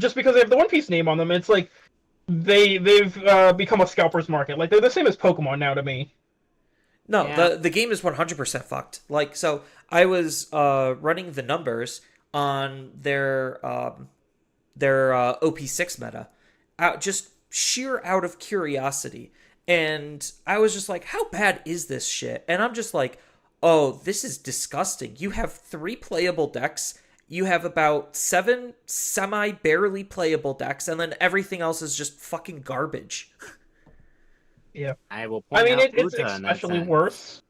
just because they have the One Piece name on them, it's like they've become a scalper's market. Like they're the same as Pokemon now to me. No, Yeah. the game is 100% fucked. Like, so I was running the numbers on their OP6 meta, just sheer out of curiosity. And I was just like, how bad is this shit? And I'm just like, oh, this is disgusting. You have 3 playable decks. You have about 7 semi barely playable decks, and then everything else is just fucking garbage. Yeah. I will I point mean, out it's Uta in that especially sense. worse.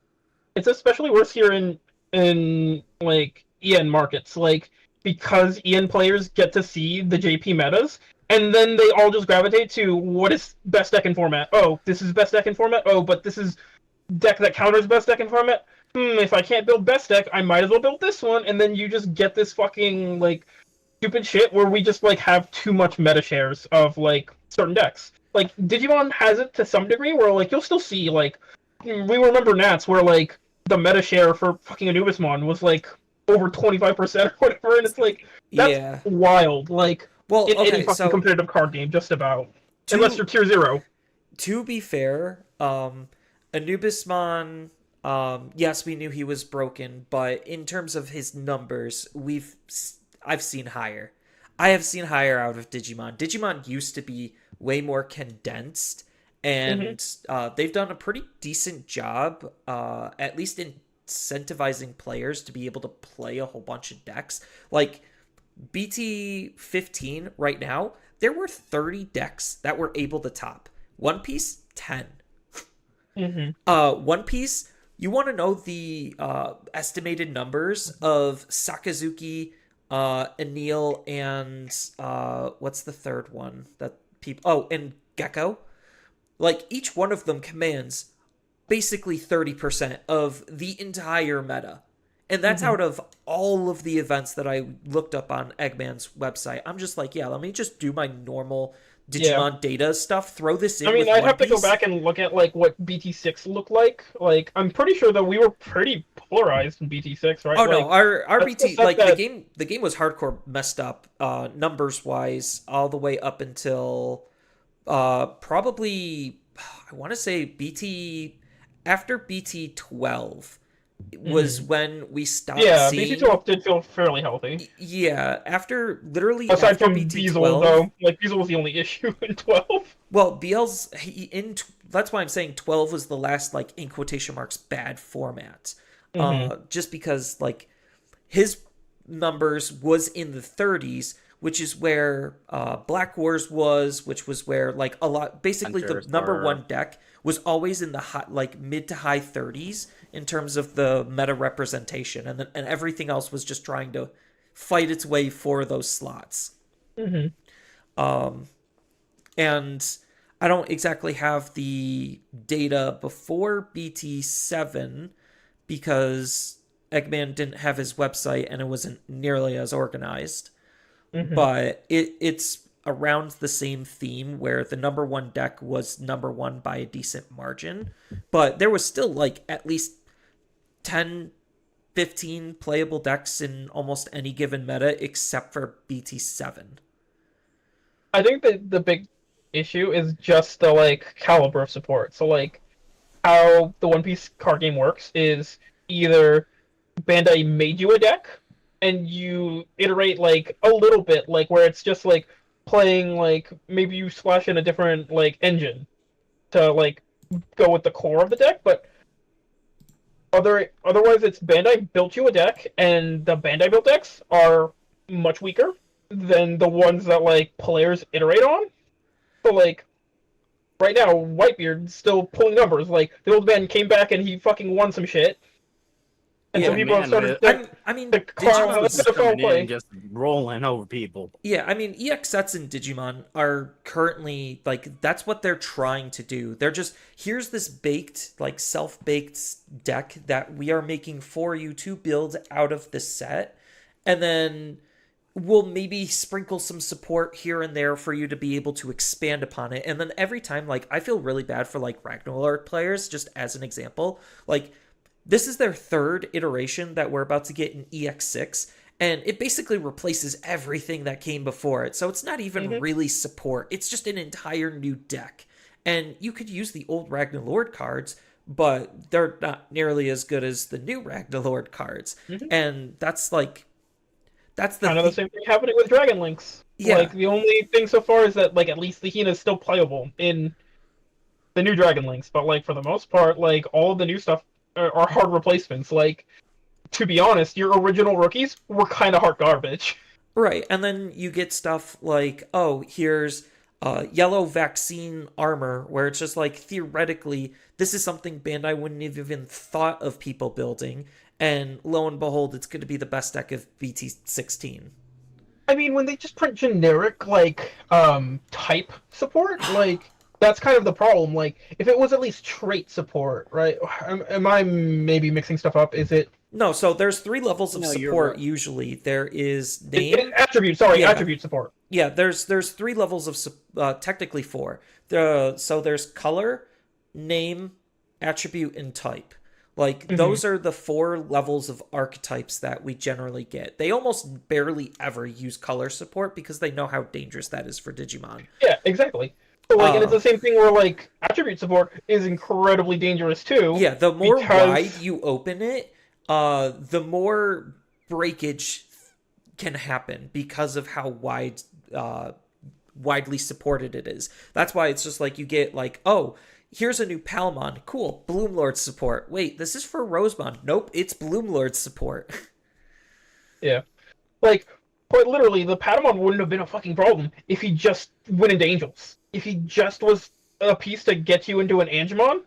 It's especially worse here in like EN markets, like because EN players get to see the JP metas, and then they all just gravitate to what is best deck in format. Oh, this is best deck in format. Oh, but this is deck that counters best deck in format. If I can't build best deck, I might as well build this one, and then you just get this fucking like stupid shit where we just like have too much meta shares of like certain decks. Like Digimon has it to some degree where like you'll still see like we remember Nats where like the meta share for fucking Anubismon was like over 25% or whatever, and it's like that's Yeah. wild. Like Well, in any okay, fucking so competitive card game, just about. Unless to you're tier zero. to be fair, Anubismon, yes, we knew he was broken, but in terms of his numbers, I've seen higher. I have seen higher out of Digimon. Digimon used to be way more condensed, Mm-hmm. and they've done a pretty decent job, at least incentivizing players to be able to play a whole bunch of decks. Like BT 15 right now, there were 30 decks that were able to top. One Piece, 10. Mm-hmm. One Piece, you want to know the estimated numbers of Sakazuki, Anil, and what's the third one that people? Oh, and Gecko. Like each one of them commands basically 30% of the entire meta. And that's Mm-hmm. out of all of the events that I looked up on Eggman's website. I'm just like, yeah, let me just do my normal Yeah. Digimon data stuff, throw this I in mean, with I'd One have to go Piece. back and look at like what BT6 looked like. Like, I'm pretty sure that we were pretty polarized in BT6, right? Oh no, Like, our that's the BT, set like that. the game was hardcore messed up numbers wise all the way up until probably I want to say BT after BT 12 was Mhm. when we stopped Yeah, seeing. BT12 did feel fairly healthy. Yeah, after literally Aside after from BT Beazle, 12. though, like Beazle was the only issue in 12. Well, that's why I'm saying 12 was the last like in quotation marks bad format. Hmm. Just because like his numbers was in the 30s, which is where Black Wars was, which was where like a lot basically the Hunters number were one deck was always in the hot like mid to high 30s in terms of the meta representation, and everything else was just trying to fight its way for those slots. Hmm. Um, and I don't exactly have the data before BT7 because Eggman didn't have his website and it wasn't nearly as organized. Hmm. But it's around the same theme where the number one deck was number one by a decent margin. But there was still like at least 10, 15 playable decks in almost any given meta except for BT7. I think that the big issue is just the like caliber of support. So like how the One Piece card game works is either Bandai made you a deck and you iterate like a little bit, like where it's just like playing like maybe you splash in a different like engine to like go with the core of the deck, but otherwise it's Bandai built you a deck and the Bandai built decks are much weaker than the ones that like players iterate on. So like right now, Whitebeard's still pulling numbers. Like the old man came back and he fucking won some shit, and so oh Yeah, people have man, started I mean, to Fox call was Digimon's just the foul coming in and play. just rolling over people. Yeah, I mean, EX sets and Digimon are currently like that's what they're trying to do. They're just here's this baked, like self-baked deck that we are making for you to build out of the set, and then we'll maybe sprinkle some support here and there for you to be able to expand upon it. And then every time, like I feel really bad for like Ragnarok players, just as an example, like this is their third iteration that we're about to get in EX6, and it basically replaces everything that came before it. So it's not even really support. It's just an entire new deck. And you could use the old Ragnarlord cards, but they're not nearly as good as the new Ragnarlord cards. And that's the kind of the same thing happening with Dragon Links. Yeah. Like, the only thing so far is that, like, at least the Hina is still playable in the new Dragon Links, but, like, for the most part, like, all of the new stuff are hard replacements. Like, to be honest, your original rookies were kind of hard garbage. Right, and then you get stuff like, oh, here's yellow vaccine armor, where it's just like, theoretically, this is something Bandai wouldn't have even thought of people building, and lo and behold, it's going to be the best deck of BT16. I mean, when they just print generic, like, type support, like, that's kind of the problem. Like, if it was at least trait support, right? Am I maybe mixing stuff up? Is it... No, so there's 3 levels of support usually. There is name... attribute support. Yeah, there's 3 levels of... technically 4. So there's color, name, attribute, and type. Like, those are the 4 levels of archetypes that we generally get. They almost barely ever use color support because they know how dangerous that is for Digimon. Yeah, exactly. So, like, and it's the same thing where, like, attribute support is incredibly dangerous, too. Yeah, the more wide you open it, the more breakage can happen because of how widely supported it is. That's why it's just like, you get, like, oh, here's a new Palmon. Cool, Bloomlord support. Wait, this is for Rosemon. Nope, it's Bloomlord support. Yeah. Like, quite literally, the Patamon wouldn't have been a fucking problem if he just went into Angels. If he just was a piece to get you into an Angemon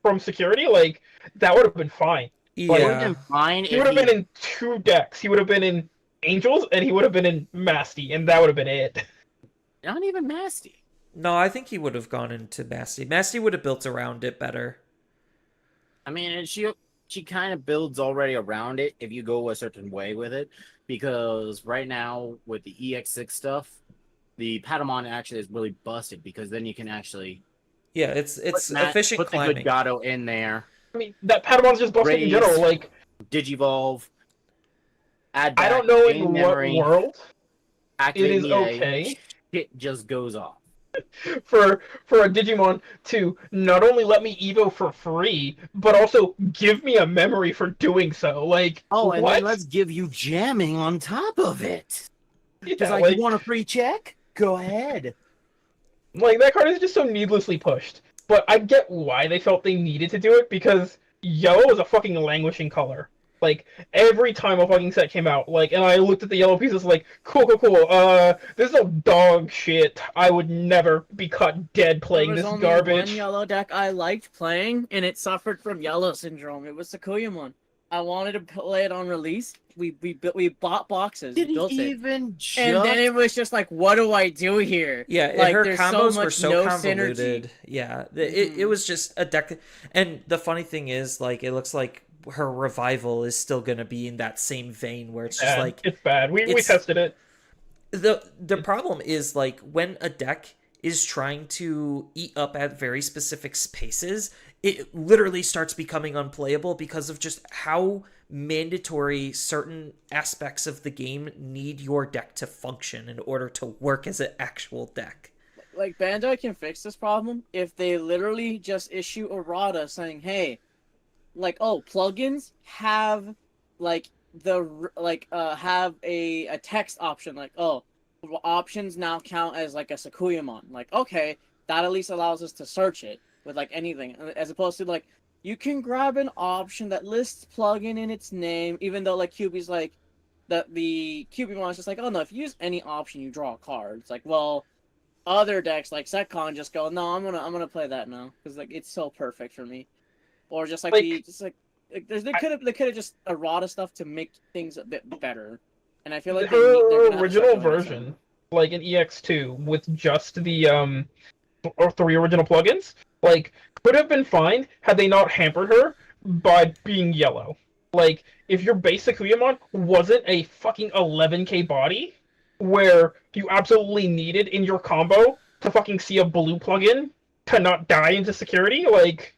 from security, like, that would have been fine. Yeah. Like, It would have been fine he would have been in 2 decks. He would have been in Angels, and he would have been in Masty, and that would have been it. Not even Masty. No, I think he would have gone into Masty. Masty would have built around it better. I mean, and she kind of builds already around it if you go a certain way with it, because right now with the EX6 stuff, the Patamon actually is really busted because then you can actually it's efficient put climbing. the good Gato in there. I mean, that Patamon's just busted in general. Like, Digivolve. Add back, I don't know in gain what memory, world activate it is EA, okay shit just goes off. for a Digimon to not only let me Evo for free, but also give me a memory for doing so. Like, Oh, and what? then let's give you jamming on top of it. Yeah, Just like, you want a free check? Go ahead. Like, that card is just so needlessly pushed. But I get why they felt they needed to do it, because yellow is a fucking languishing color. Like, every time a fucking set came out, like, and I looked at the yellow pieces like, cool, this is no dog shit. I would never be caught dead playing this There was garbage. only one yellow deck I liked playing, and it suffered from yellow syndrome. It was Sakuyamon. I wanted to play it on release. We bought boxes, Did built he it, even just... and then it was just like, what do I do here? Yeah, like, her there's combos so were much so no convoluted. synergy. Yeah, it was just a deck. And the funny thing is, like, it looks like her revival is still going to be in that same vein where it's just like... It's bad. We tested it. The problem is, like, when a deck is trying to eat up at very specific spaces, it literally starts becoming unplayable because of just how mandatory certain aspects of the game need your deck to function in order to work as an actual deck. Like, Bandai can fix this problem if they literally just issue errata saying, hey, like, oh, plugins have, like, have a text option, like, oh, options now count as, like, a Sakuyamon. Like, okay, that at least allows us to search it with, like, anything, as opposed to, like, you can grab an option that lists plugin in its name, even though, like, QB's like, the QB is just like, oh no, if you use any option, you draw a card. It's like, well, other decks like Setcon just go, no, I'm gonna play that now because, like, it's so perfect for me. Or just like, they could have just errata stuff to make things a bit better. And I feel like her original version, like in EX2, with just the 3 original plugins, like, could have been fine had they not hampered her by being yellow. Like, if your base Sakuyamon wasn't a fucking 11k body, where you absolutely needed in your combo to fucking see a blue plugin to not die into security, like,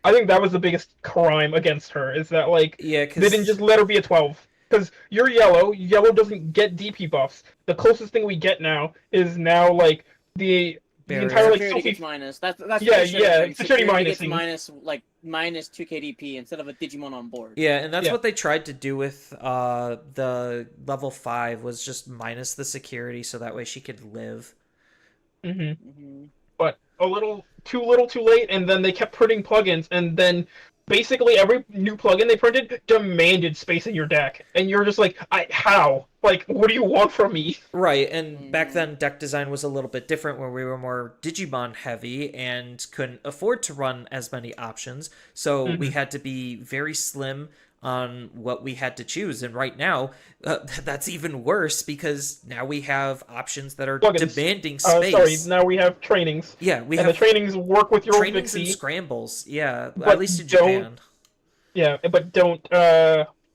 I think that was the biggest crime against her, is that, like, Yeah, they didn't just let her be a 12. because you're yellow. Yellow doesn't get DP buffs. The closest thing we get now is now like the Barrier. entire like Security Sophie. gets minus. That's Yeah, what it should have yeah, been. security gets minusing. minus like minus 2k DP instead of a Digimon on board. Yeah, and that's Yeah. what they tried to do with the level 5 was just minus the security so that way she could live. But a little too late, and then they kept printing plugins, and then basically every new plugin they printed demanded space in your deck, and you're just like, how? Like, what do you want from me? Right, and back then deck design was a little bit different where we were more Digimon heavy and couldn't afford to run as many options, so we had to be very slim on what we had to choose. And right now, that's even worse because now we have options that are Plugins. demanding space. Now we have trainings. Yeah, we and have the trainings work with your trainings and Vixie. scrambles. Yeah, But at least in Japan. Yeah, but don't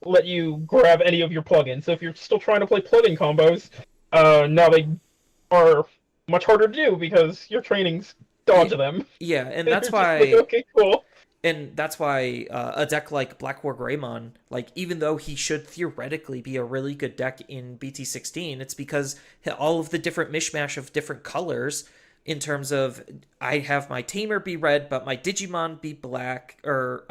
let you grab any of your plugins. So if you're still trying to play plugin combos, now they are much harder to do because your trainings dodge them. Yeah, and You're that's just why. like, okay, cool. And that's why a deck like Black War Greymon, like even though he should theoretically be a really good deck in BT16, it's because all of the different mishmash of different colors in terms of I have my Tamer be red, but my Digimon be black, or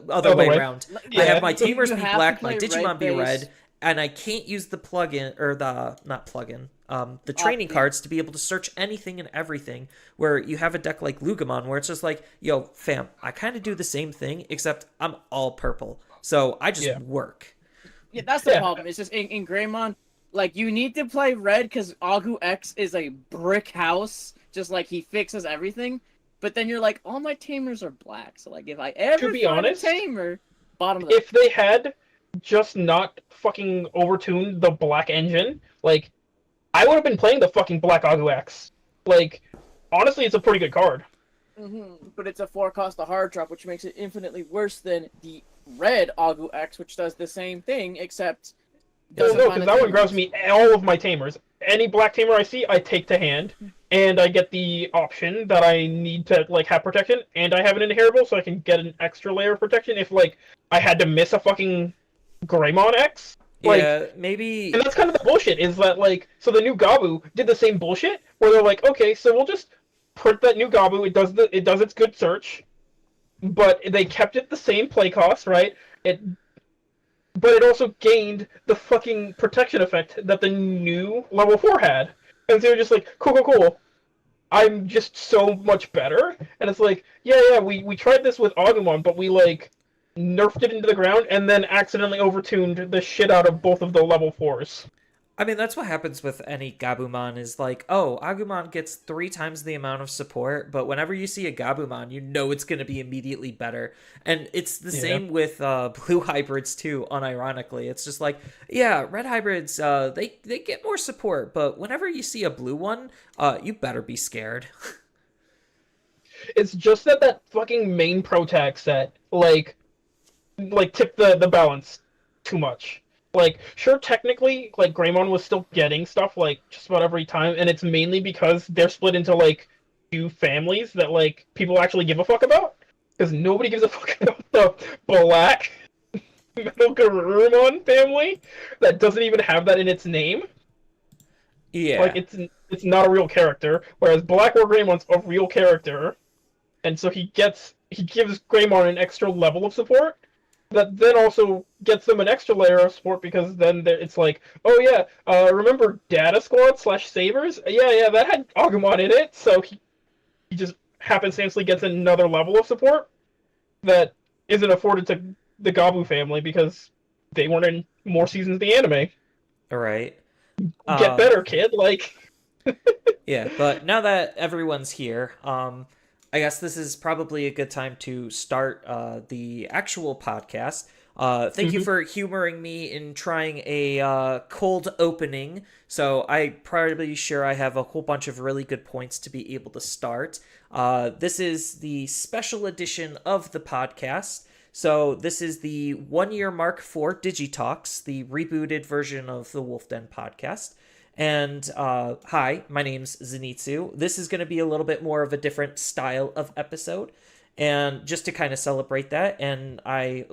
other way around. Yeah. I have my Tamers You be have to black, my play Digimon be red-based. red, and I can't use the plugin, or the training cards to be able to search anything and everything, where you have a deck like Lugamon where it's just like, yo, fam, I kind of do the same thing, except I'm all purple. So I just work. Yeah, that's the problem. It's just in Greymon, like, you need to play red because Agu X is a brick house, just like he fixes everything. But then you're like, all my Tamers are black, so like if I ever To be find honest, a Tamer, bottom of the If they had just not fucking overtuned the black engine, like, I would have been playing the fucking Black Agu X. Like, honestly, it's a pretty good card. But it's a 4-cost a hard drop, which makes it infinitely worse than the red Agu X, which does the same thing, except No, doesn't because find a that one Tamer. grabs me all of my Tamers. Any black Tamer I see, I take to hand, and I get the option that I need to, like, have protection, and I have an inheritable, so I can get an extra layer of protection if, like, I had to miss a fucking Greymon X. Like, Yeah, maybe. and that's kind of the bullshit, is that, like, so the new Gabu did the same bullshit, where they're like, okay, so we'll just print that new Gabu, it does its good search, but they kept it the same play cost, right? But it also gained the fucking protection effect that the new level 4 had. And so you're just like, cool. I'm just so much better. And it's like, yeah, we tried this with Agumon, but we, like, nerfed it into the ground and then accidentally overtuned the shit out of both of the level 4s. I mean, that's what happens with any Gabumon is like, oh, Agumon gets 3 times the amount of support, but whenever you see a Gabumon, you know it's going to be immediately better. And it's the same with blue hybrids too, unironically. It's just like, yeah, red hybrids, they get more support, but whenever you see a blue one, you better be scared. It's just that fucking main Protag set, like tipped the balance too much. Like, sure, technically, like, Greymon was still getting stuff, like, just about every time, and it's mainly because they're split into, like, 2 families that, like, people actually give a fuck about. Because nobody gives a fuck about the black Metal Garurumon family that doesn't even have that in its name. Yeah. Like, it's not a real character, whereas Black War Greymon's a real character, and so he gives Greymon an extra level of support, that then also gets them an extra layer of support because then it's like, oh yeah, remember Data Squad / Sabers? Yeah, that had Agumon in it, so he just happenstancely gets another level of support that isn't afforded to the Gabu family because they weren't in more seasons of the anime. All right. Get better, kid. Like, yeah, but now that everyone's here, I guess this is probably a good time to start the actual podcast. Thank you for humoring me in trying a cold opening. So I'm probably sure I have a whole bunch of really good points to be able to start. This is the special edition of the podcast. So this is the 1-year mark for Digitalks, the rebooted version of the Wolf Den podcast. And hi, my name's Zenitsu. This is going to be a little bit more of a different style of episode. And just to kind of celebrate that, and I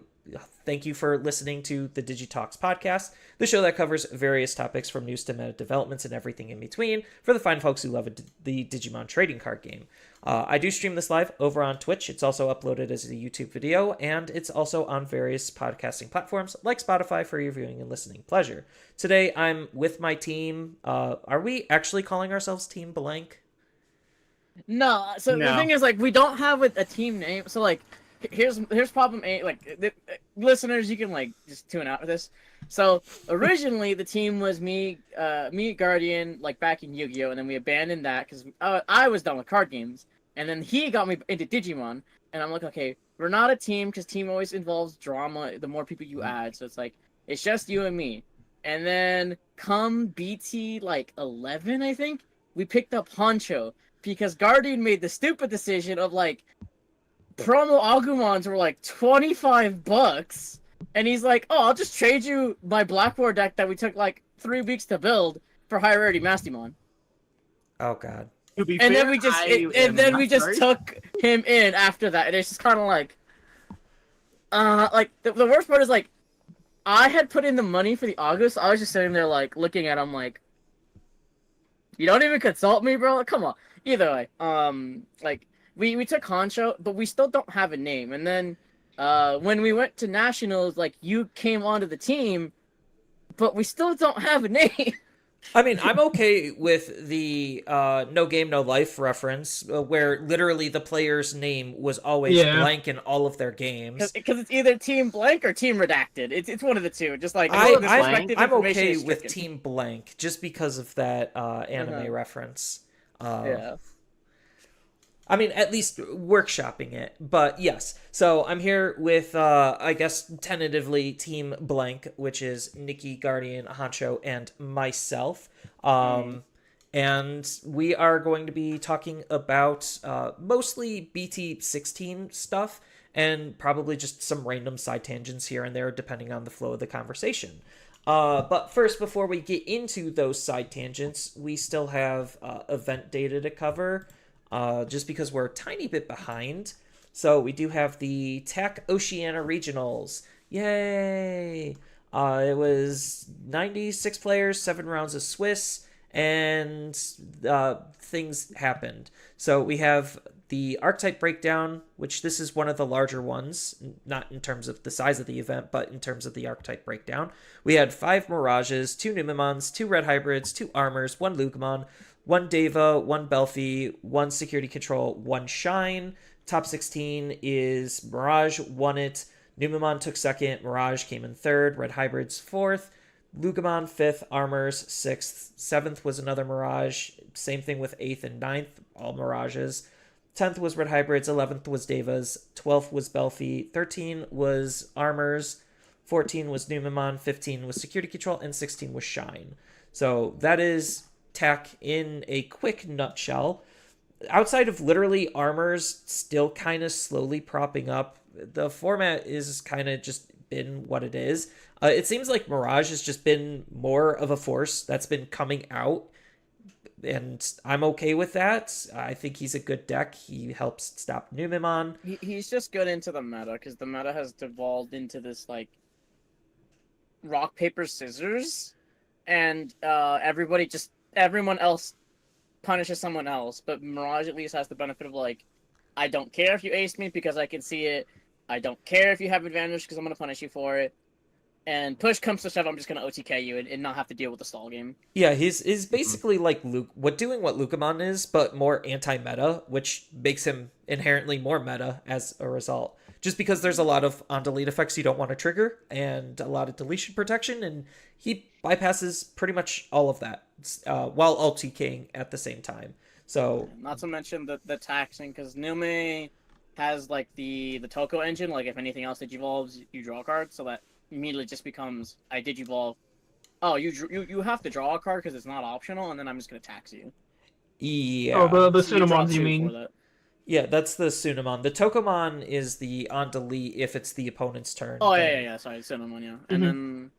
thank you for listening to the Digitalks podcast, the show that covers various topics from news to meta developments and everything in between for the fine folks who love the Digimon trading card game. I do stream this live over on Twitch. It's also uploaded as a YouTube video, and it's also on various podcasting platforms like Spotify for your viewing and listening pleasure. Today, I'm with my team. Are we actually calling ourselves Team Blank? No, so the No. thing is, like, we don't have a team name. So, like, here's problem A. Like, listeners, you can like just tune out of this. So originally, the team was me, Guardian, like back in Yu-Gi-Oh, and then we abandoned that because I was done with card games, and then he got me into Digimon, and I'm like, okay, we're not a team because team always involves drama. The more people you add, so it's like it's just you and me. And then come BT like 11, I think we picked up Honcho because Guardian made the stupid decision of like promo Agumons were like $25, and he's like, "Oh, I'll just trade you my Blackboard deck that we took like 3 weeks to build for high rarity Mastimon." Oh God. To be And fair, then we just I am then not we just sorry. took him in after that, and it's just kind of like the worst part is like I had put in the money for the August. I was just sitting there like looking at him like, you don't even consult me, bro. Like, come on. Either way, like we took Honcho, but we still don't have a name. And then when we went to nationals, like you came onto the team, but we still don't have a name. I mean, I'm okay with the no game, no life reference, where literally the player's name was always Yeah. blank in all of their games. Because it's either Team Blank or Team Redacted. It's one of the two. Just like I'm respective information okay is with stricken. Team Blank just because of that anime reference. Yeah. I mean, at least workshopping it. But yes, so I'm here with, I guess, tentatively Team Blank, which is Nikki, Guardian, Honcho, and myself. And we are going to be talking about mostly BT16 stuff and probably just some random side tangents here and there, depending on the flow of the conversation. But first, before we get into those side tangents, we still have event data to cover. Just because we're a tiny bit behind. So we do have the TAC Oceania Regionals. Yay! It was 96 players, 7 rounds of Swiss, and things happened. So we have the archetype breakdown, which this is one of the larger ones, not in terms of the size of the event, but in terms of the archetype breakdown. We had 5 Mirages, 2 Numemons, 2 Red Hybrids, 2 Armors, 1 Lugmon, 1 Deva, 1 Belfi, 1 Security Control, 1 Shine. Top 16 is Mirage won it. Numemon took second. Mirage came in third. Red Hybrids fourth. Lugamon fifth. Armors sixth. Seventh was another Mirage. Same thing with eighth and ninth. All Mirages. 10th was Red Hybrids. 11th was Devas. 12th was Belfi. 13 was Armors. 14 was Numemon. 15 was Security Control. And 16 was Shine. So that is TAC in a quick nutshell. Outside of literally Armors still kind of slowly propping up, the format is kind of just been what it is. It seems like Mirage has just been more of a force that's been coming out, and I'm okay with that. I think he's a good deck. He helps stop Numemon. He's just good into the meta because the meta has devolved into this like rock paper scissors, and everyone else punishes someone else, but Mirage at least has the benefit of like, I don't care if you ace me because I can see it. I don't care if you have advantage because I'm going to punish you for it. And push comes to shove, I'm just going to OTK you and not have to deal with the stall game. Yeah, he's basically like what Lukamon is, but more anti-meta, which makes him inherently more meta as a result. Just because there's a lot of on-delete effects you don't want to trigger, and a lot of deletion protection, and he bypasses pretty much all of that, while alt-TKing at the same time. So, not to mention the taxing, because Nume has like the Toko engine, like if anything else digivolves, you draw a card, so that immediately just becomes, I digivolve, oh, you have to draw a card because it's not optional, and then I'm just going to tax you. yeah. Oh, the So you draw Sunamons, you 2 mean? for that. Yeah, that's the Sunamon. The Tokomon is the on delete if it's the opponent's turn. Oh, yeah, sorry, Cinnamon, yeah. And then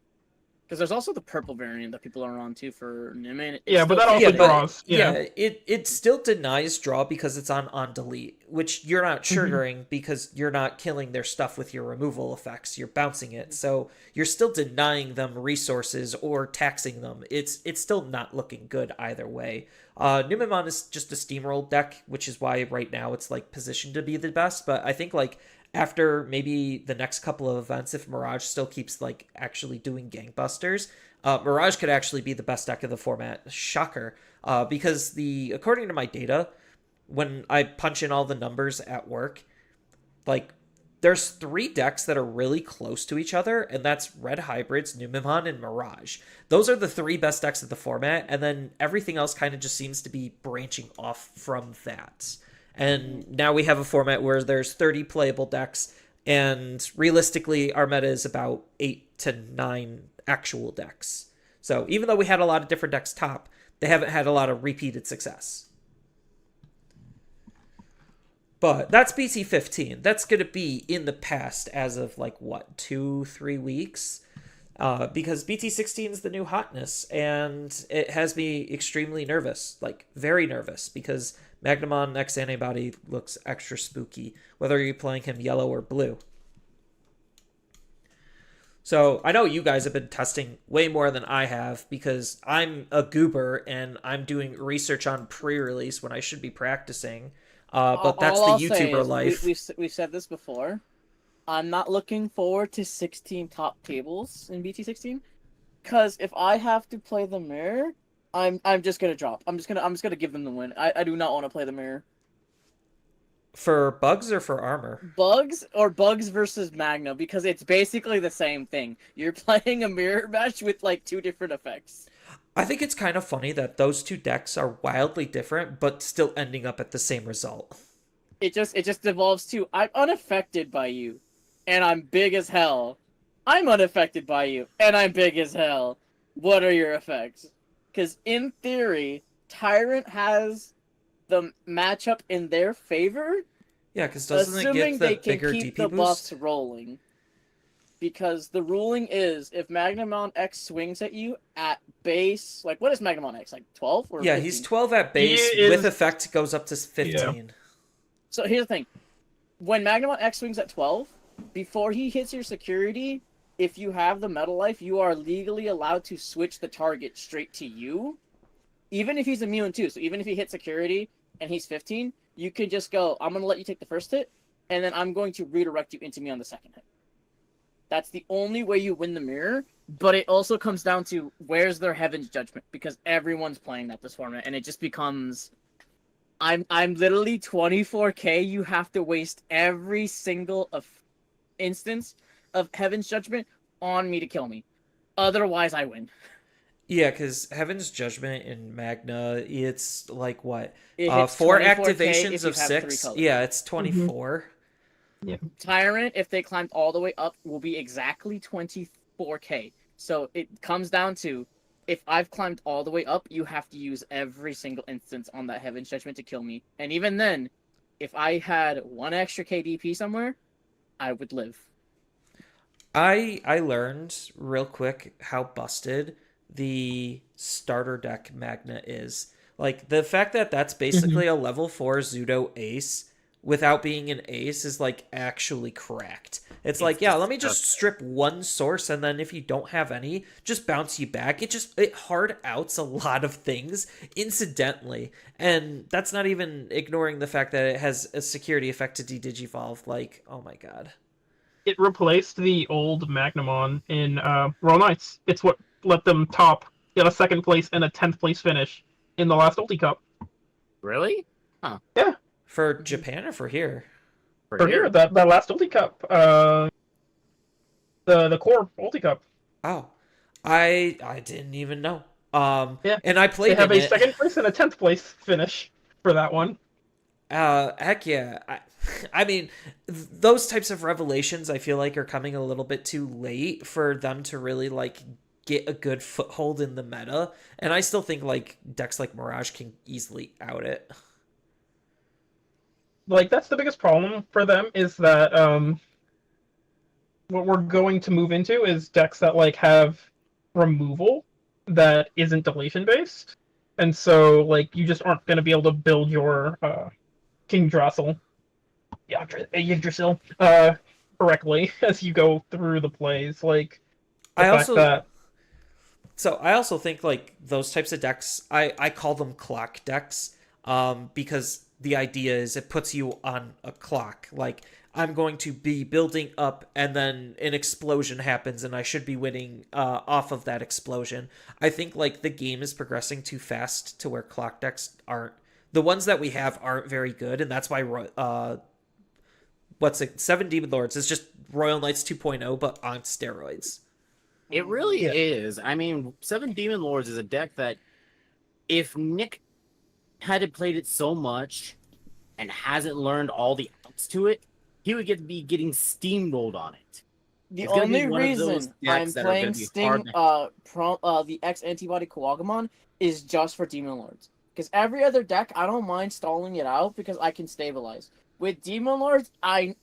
Because there's also the purple variant that people are on too for Niman. Yeah, but that Yeah, also but draws. it still denies draw because it's on delete, which you're not triggering because you're not killing their stuff with your removal effects. You're bouncing it, so you're still denying them resources or taxing them. It's still not looking good either way. Numemon is just a steamroll deck, which is why right now it's like positioned to be the best. But I think like after maybe the next couple of events, if Mirage still keeps like actually doing gangbusters, Mirage could actually be the best deck of the format. Shocker. Because according to my data, when I punch in all the numbers at work, like there's 3 decks that are really close to each other, and that's Red Hybrids, Numemon, and Mirage. Those are the 3 best decks of the format, and then everything else kind of just seems to be branching off from that. And now we have a format where there's 30 playable decks, and realistically, our meta is about 8 to 9 actual decks. So even though we had a lot of different decks top, they haven't had a lot of repeated success. But that's BT15. That's going to be in the past as of like, what, 2-3 weeks? Because BT16 is the new hotness, and it has me extremely nervous, like very nervous, because Magnamon X Antibody looks extra spooky, whether you're playing him yellow or blue. So I know you guys have been testing way more than I have because I'm a goober and I'm doing research on pre-release when I should be practicing. But that's All the I'll say YouTuber is, life. We've said this before. I'm not looking forward to 16 top tables in BT16, because if I have to play the mirror, I'm just gonna drop. I'm just gonna give them the win. I do not want to play the mirror. For bugs or for armor? Bugs versus Magna, because it's basically the same thing. You're playing a mirror match with like 2 different effects. I think it's kind of funny that those 2 decks are wildly different, but still ending up at the same result. It just devolves to, I'm unaffected by you, and I'm big as hell. I'm unaffected by you, and I'm big as hell. What are your effects? Because in theory, Tyrant has the matchup in their favor, Yeah, because doesn't it assuming get the they can bigger keep DP the boost? buffs rolling. Because the ruling is, if Magnamon X swings at you at base, like, what is Magnamon X, like 12 or Yeah, 15? he's 12 at base. He is- With effect goes up to 15. So here's the thing. When Magnamon X swings at 12, before he hits your security, if you have the Metal Life, you are legally allowed to switch the target straight to you, even if he's immune too. So even if he hits security and he's 15, you could just go, I'm going to let you take the first hit, and then I'm going to redirect you into me on the second hit. That's the only way you win the mirror, but it also comes down to where's their Heaven's Judgment, because everyone's playing that this format, and it just becomes, I'm literally 24k. You have to waste every single instance of Heaven's Judgment on me to kill me. Otherwise, I win. Yeah, because Heaven's Judgment in Magna, it's like what? It hits 4 24K activations if you of have 3 6. colors. Yeah, it's 24. Tyrant, if they climbed all the way up, will be exactly 24k. So it comes down to, if I've climbed all the way up, you have to use every single instance on that Heaven's Judgment to kill me. And even then, if I had 1 extra KDP somewhere, I would live. I learned real quick how busted the starter deck Magna is. Like, the fact that that's basically a level 4 Zudo ace without being an ace is like actually cracked. It's like, yeah, let me just strip 1 source, and then if you don't have any, just bounce you back. It hard outs a lot of things incidentally, and that's not even ignoring the fact that it has a security effect to de-digivolve. Like, oh my god. It replaced the old Magnamon in Royal Knights. It's what let them get a 2nd place and a 10th place finish in the last Ulti Cup. Really? Yeah. For Japan or for here? For here, that last Ulti Cup. The core Ulti Cup. Oh. I didn't even know. Yeah. And I They played have in a it. 2nd place and a 10th place finish for that one. Heck yeah. I mean, those types of revelations I feel like are coming a little bit too late for them to really like get a good foothold in the meta, and I still think like decks like Mirage can easily out it. Like, that's the biggest problem for them, is that what we're going to move into is decks that like have removal that isn't deletion based, and so like you just aren't going to be able to build your King Drossel, Yggdrasil, correctly as you go through the plays. Like the I fact also that I also think like those types of decks, I call them clock decks, because the idea is it puts you on a clock. Like I'm going to be building up, and then an explosion happens, and I should be winning off of that explosion. I think like the game is progressing too fast to where clock decks aren't, the ones that we have aren't very good, and that's why what's it, Seven Demon Lords is just Royal Knights 2.0 but on steroids. It really Yeah. is. I mean, Seven Demon Lords is a deck that if Nick hadn't played it so much and hasn't learned all the outs to it, he would be getting steamrolled on it. The It's gonna be only one of those reason decks I'm that are gonna playing be Sting, hard the X antibody Kuwagamon is just for Demon Lords. Because every other deck, I don't mind stalling it out because I can stabilize. With Demon Lords,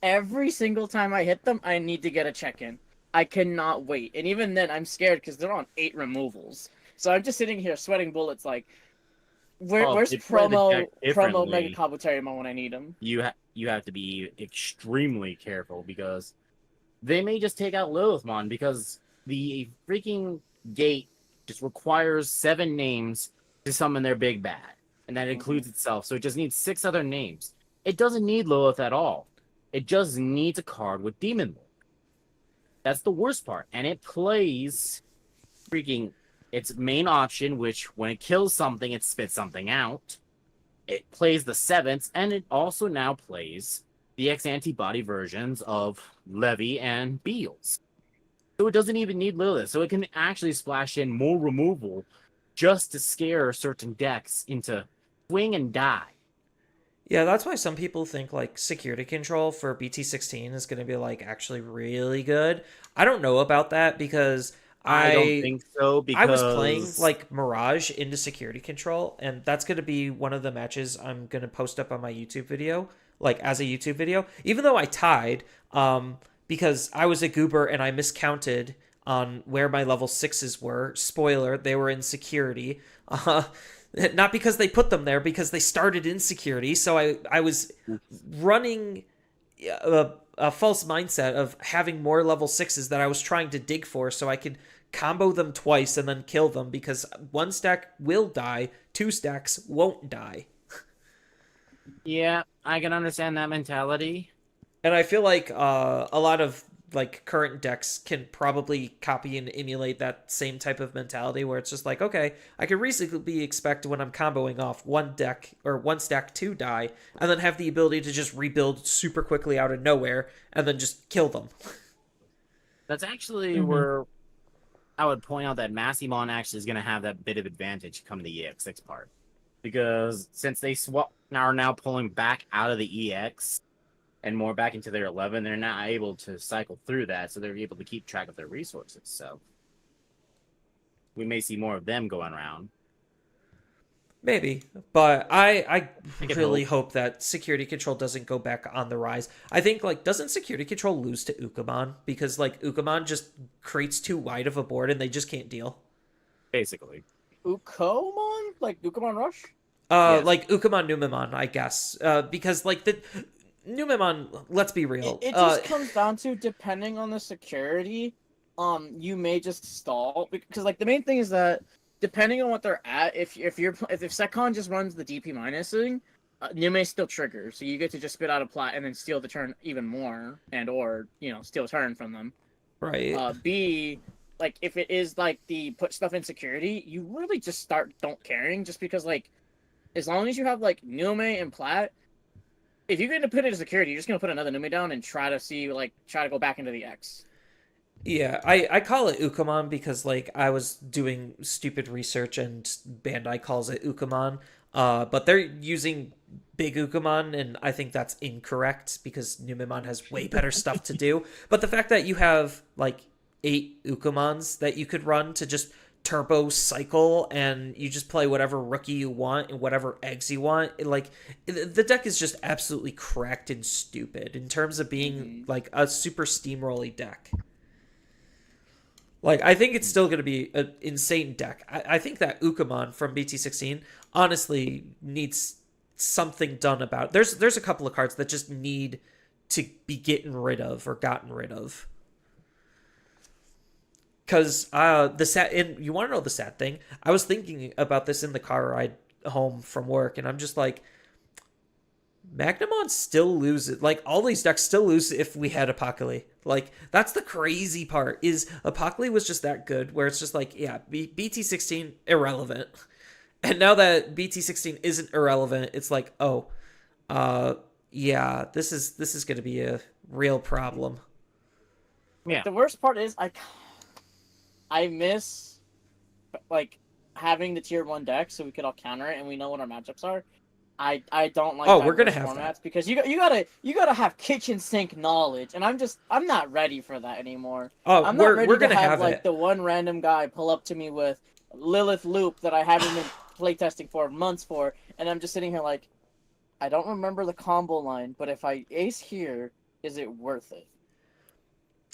every single time I hit them, I need to get a check-in. I cannot wait, and even then, I'm scared because they're on 8 removals. So I'm just sitting here sweating bullets. Like, where's they play the deck promo Mega differently. Kabuterimon when I need him? You have to be extremely careful because they may just take out Lilithmon because the freaking gate just requires 7 names to summon their big bad, and that includes itself. So it just needs 6 other names. It doesn't need Lilith at all. It just needs a card with Demon Lord. That's the worst part, and it plays freaking its main option, which when it kills something, it spits something out. It plays the 7th, and it also now plays the X antibody versions of Levy and Beals. So it doesn't even need Lilith. So it can actually splash in more removal just to scare certain decks into swing and die. Yeah, that's why some people think like security control for BT16 is going to be like actually really good. I don't know about that because I don't think so because I was playing like Mirage into security control, and that's going to be one of the matches I'm going to post up on my YouTube video, like as a YouTube video. Even though I tied, because I was a goober and I miscounted on where my level 6s were. Spoiler, they were in security. Not because they put them there, because they started in security. So I was running a false mindset of having more level 6s that I was trying to dig for so I could combo them twice and then kill them, because 1 stack will die, 2 stacks won't die. yeah, I can understand that mentality. And I feel like a lot of like current decks can probably copy and emulate that same type of mentality where it's just like, okay, I can reasonably expect when I'm comboing off 1 deck or 1 stack to die, and then have the ability to just rebuild super quickly out of nowhere and then just kill them. That's actually where I would point out that Massimon actually is going to have that bit of advantage come the EX6 part. Because since they are now pulling back out of the EX and more back into their 11, they're not able to cycle through that, so they're able to keep track of their resources. So we may see more of them going around. Maybe, but I can really hope that security control doesn't go back on the rise. I think, like, doesn't security control lose to Ukamon? Because, like, Ukamon just creates too wide of a board and they just can't deal. Basically. Ukomon? Like Ukomon Rush? Yes. Like Ukamon Numemon, I guess. Because, like, the Numemon, let's be real. It just comes down to, depending on the security, you may just stall. Because, like, the main thing is that depending on what they're at, if Secon just runs the DP minusing, Nume still triggers, so you get to just spit out a plat and then steal the turn even more, and or steal a turn from them. Right. B, like if it is like the put stuff in security, you really just don't caring, just because like as long as you have like Nume and plat, if you're going to put it in security, you're just going to put another Nume down and try to go back into the X. Yeah, I call it Ukamon because, like, I was doing stupid research and Bandai calls it Ukamon. But they're using Big Ukamon, and I think that's incorrect because Numemon has way better stuff to do. But the fact that you have, like, 8 Ukamons that you could run to just turbo cycle and you just play whatever rookie you want and whatever eggs you want, the deck is just absolutely cracked and stupid in terms of being, like, a super steamrolly deck. Like, I think it's still going to be an insane deck. I think that Ukamon from BT16 honestly needs something done about it. There's a couple of cards that just need to be getting rid of or gotten rid of. Because you want to know the sad thing? I was thinking about this in the car ride home from work, and I'm just like, Magnamon still loses. Like, all these decks still lose if we had Apocalypse. Like, that's the crazy part, is Apocalypse was just that good, where it's just like, yeah, BT16, irrelevant. And now that BT16 isn't irrelevant, it's like, oh, yeah, this is going to be a real problem. Yeah. The worst part is I miss like having the tier 1 deck so we could all counter it and we know what our matchups are. I don't like we're gonna diverse have formats that. because you gotta have kitchen sink knowledge, and I'm not ready for that anymore. Oh, I'm not ready we're to gonna have have like it. the one random guy pull up to me with Lilith Loop that I haven't been playtesting for months for, and I'm just sitting here like, I don't remember the combo line, but if I ace here, is it worth it?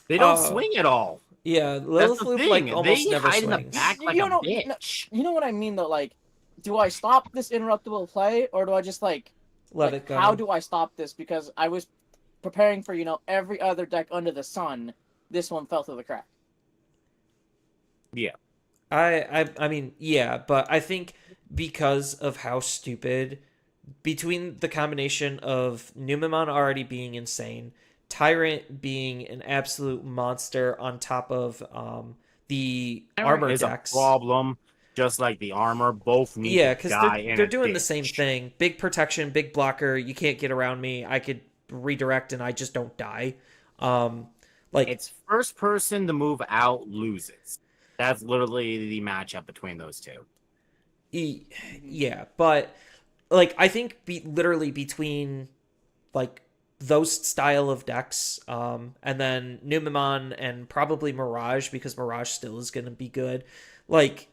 They don't swing at all. Yeah, That's Lilith the Loop thing. like almost They never hide in the swings. back like You a know- bitch. You know what I mean though? Like, do I stop this interruptible play, or do I just like Let like, it go. how do I stop this? Because I was preparing for, every other deck under the sun. This one fell through the crack. Yeah. I mean, yeah, but I think because of how stupid, between the combination of Numemon already being insane, Tyrant being an absolute monster on top of the armor is decks. a problem. Just like the armor, both need Yeah, to because die in they're a doing the ditch. same thing. Big protection, big blocker. You can't get around me. I could redirect and I just don't die. Like It's first person to move out loses. That's literally the matchup between those two. yeah, but like I think literally between like those style of decks, and then Numemon and probably Mirage, because Mirage still is going to be good. Like,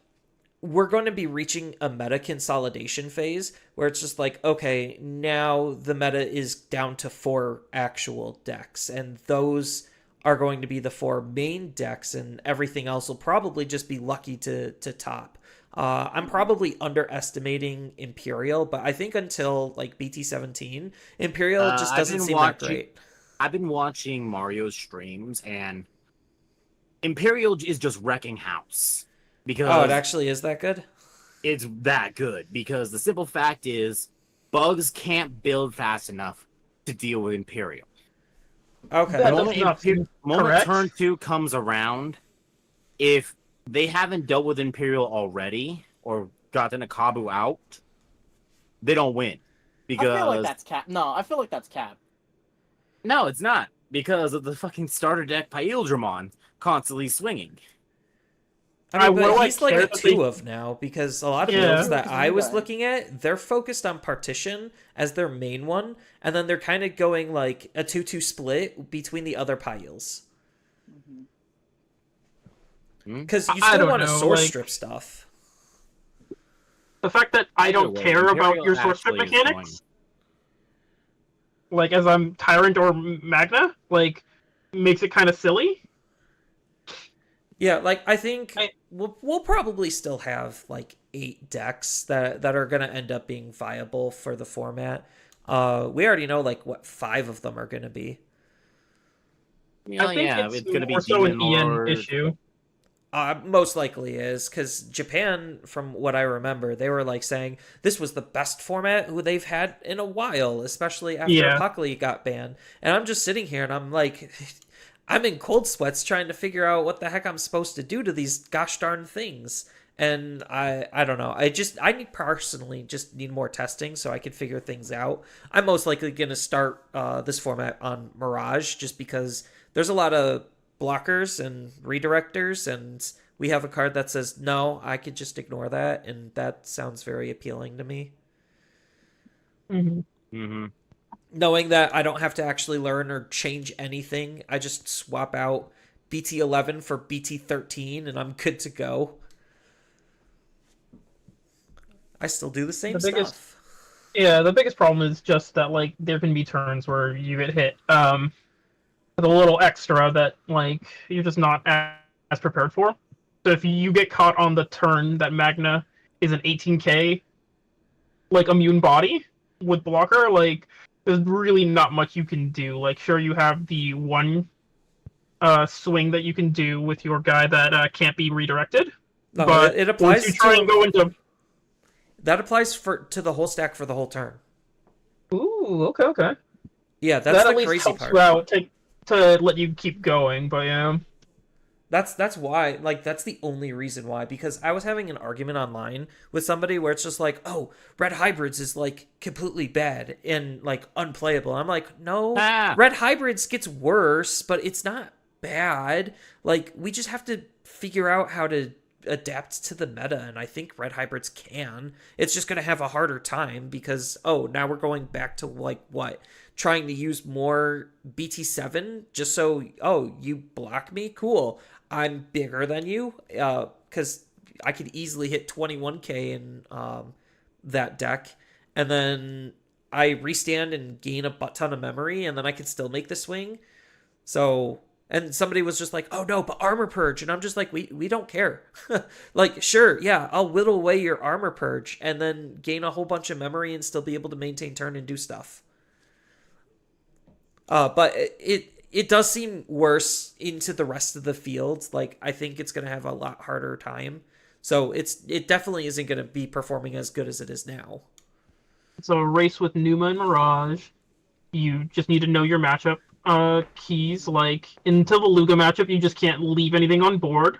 we're going to be reaching a meta consolidation phase where it's just like, okay, now the meta is down to 4 actual decks, and those are going to be the 4 main decks, and everything else will probably just be lucky to top. I'm probably underestimating Imperial, but I think until like BT17, Imperial just doesn't seem that great. I've been watching Mario's streams, and Imperial is just wrecking house. Because it actually is that good? It's that good. Because the simple fact is, bugs can't build fast enough to deal with Imperial. Okay. That The doesn't seem moment correct. turn 2 comes around, if they haven't dealt with Imperial already or gotten a Kabu out, they don't win. Because I feel like that's cap. No, I feel like that's cap. no, it's not. Because of the fucking starter deck Pyldramon constantly swinging. I mean, what but do I he's like care a that 2 they- of now, because a lot of Yeah. builds that Because I you was guys- looking at, they're focused on Partition as their main one, and then they're kind of going like a 2-2 split between the other piles. Because you I still don't want to know, source like- strip stuff. The fact that I don't Either way, care about Imperial your source strip actually is mechanics, like as I'm Tyrant or Magna, like makes it kind of silly. Yeah, like I think I- we'll probably still have like 8 decks that are gonna end up being viable for the format. We already know like what 5 of them are gonna be. Yeah, I think yeah, it's gonna be more so an Demon Ian Lord. issue. Most likely is, because Japan, from what I remember, they were like saying this was the best format they've had in a while, especially after Yeah. Apocalypse got banned. And I'm just sitting here and I'm like, I'm in cold sweats trying to figure out what the heck I'm supposed to do to these gosh darn things. And I don't know. I need personally just need more testing so I can figure things out. I'm most likely going to start this format on Mirage just because there's a lot of blockers and redirectors, and we have a card that says no, I could just ignore that, and that sounds very appealing to me. Mm-hmm. Mm-hmm. Knowing that I don't have to actually learn or change anything, I just swap out BT11 for BT13 and I'm good to go. I still do the same The biggest- stuff. Yeah, the biggest problem is just that like there can be turns where you get hit with a little extra that like you're just not as prepared for. So if you get caught on the turn that Magna is an 18k like immune body with blocker, like there's really not much you can do. Like sure you have the one swing that you can do with your guy that can't be redirected. No, but it once applies you try to and go into that applies to the whole stack for the whole turn. ooh, okay. Yeah, that's That the at least crazy helps part. you out to let you keep going, but yeah. That's why, like, that's the only reason why, because I was having an argument online with somebody where it's just like, oh, Red Hybrids is, like, completely bad and, like, unplayable. I'm like, no, Red Hybrids gets worse, but it's not bad. Like, we just have to figure out how to adapt to the meta, and I think Red Hybrids can. It's just going to have a harder time because, oh, now we're going back to, like, what? Trying to use more BT7 just so, oh, you block me? Cool. I'm bigger than you, because I could easily hit 21k in that deck, and then I restand and gain a butt ton of memory, and then I can still make the swing. So, and somebody was just like, oh no, but armor purge, and I'm just like, we don't care. Like, sure, yeah, I'll whittle away your armor purge, and then gain a whole bunch of memory and still be able to maintain turn and do stuff. But it does seem worse into the rest of the field. Like, I think it's going to have a lot harder time. So it definitely isn't going to be performing as good as it is now. So a race with Numa and Mirage. You just need to know your matchup keys. Like, until the Luga matchup, you just can't leave anything on board.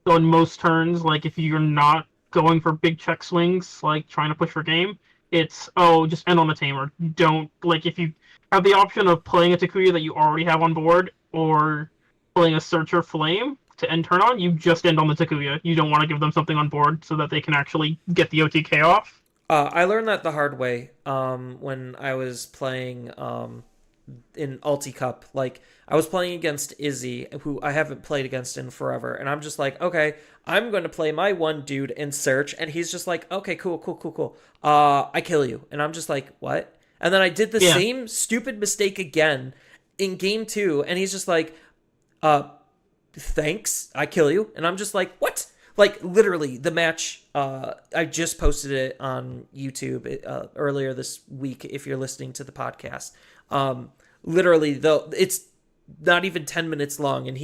So in most turns, like, if you're not going for big check swings, like, trying to push for game, it's, oh, just end on the Tamer. Don't, like, if you have the option of playing a Takuya that you already have on board, or playing a Searcher Flame to end turn on, you just end on the Takuya. You don't want to give them something on board so that they can actually get the OTK off. I learned that the hard way when I was playing in Ulti Cup. Like, I was playing against Izzy, who I haven't played against in forever, and I'm just like, okay, I'm going to play my one dude in Search, and he's just like, okay, cool. I kill you. And I'm just like, what? And then I did the same stupid mistake again in game 2, and he's just like, thanks, I kill you. And I'm just like, what? Like, literally, the match, I just posted it on YouTube earlier this week, if you're listening to the podcast. Literally, though, it's not even 10 minutes long, and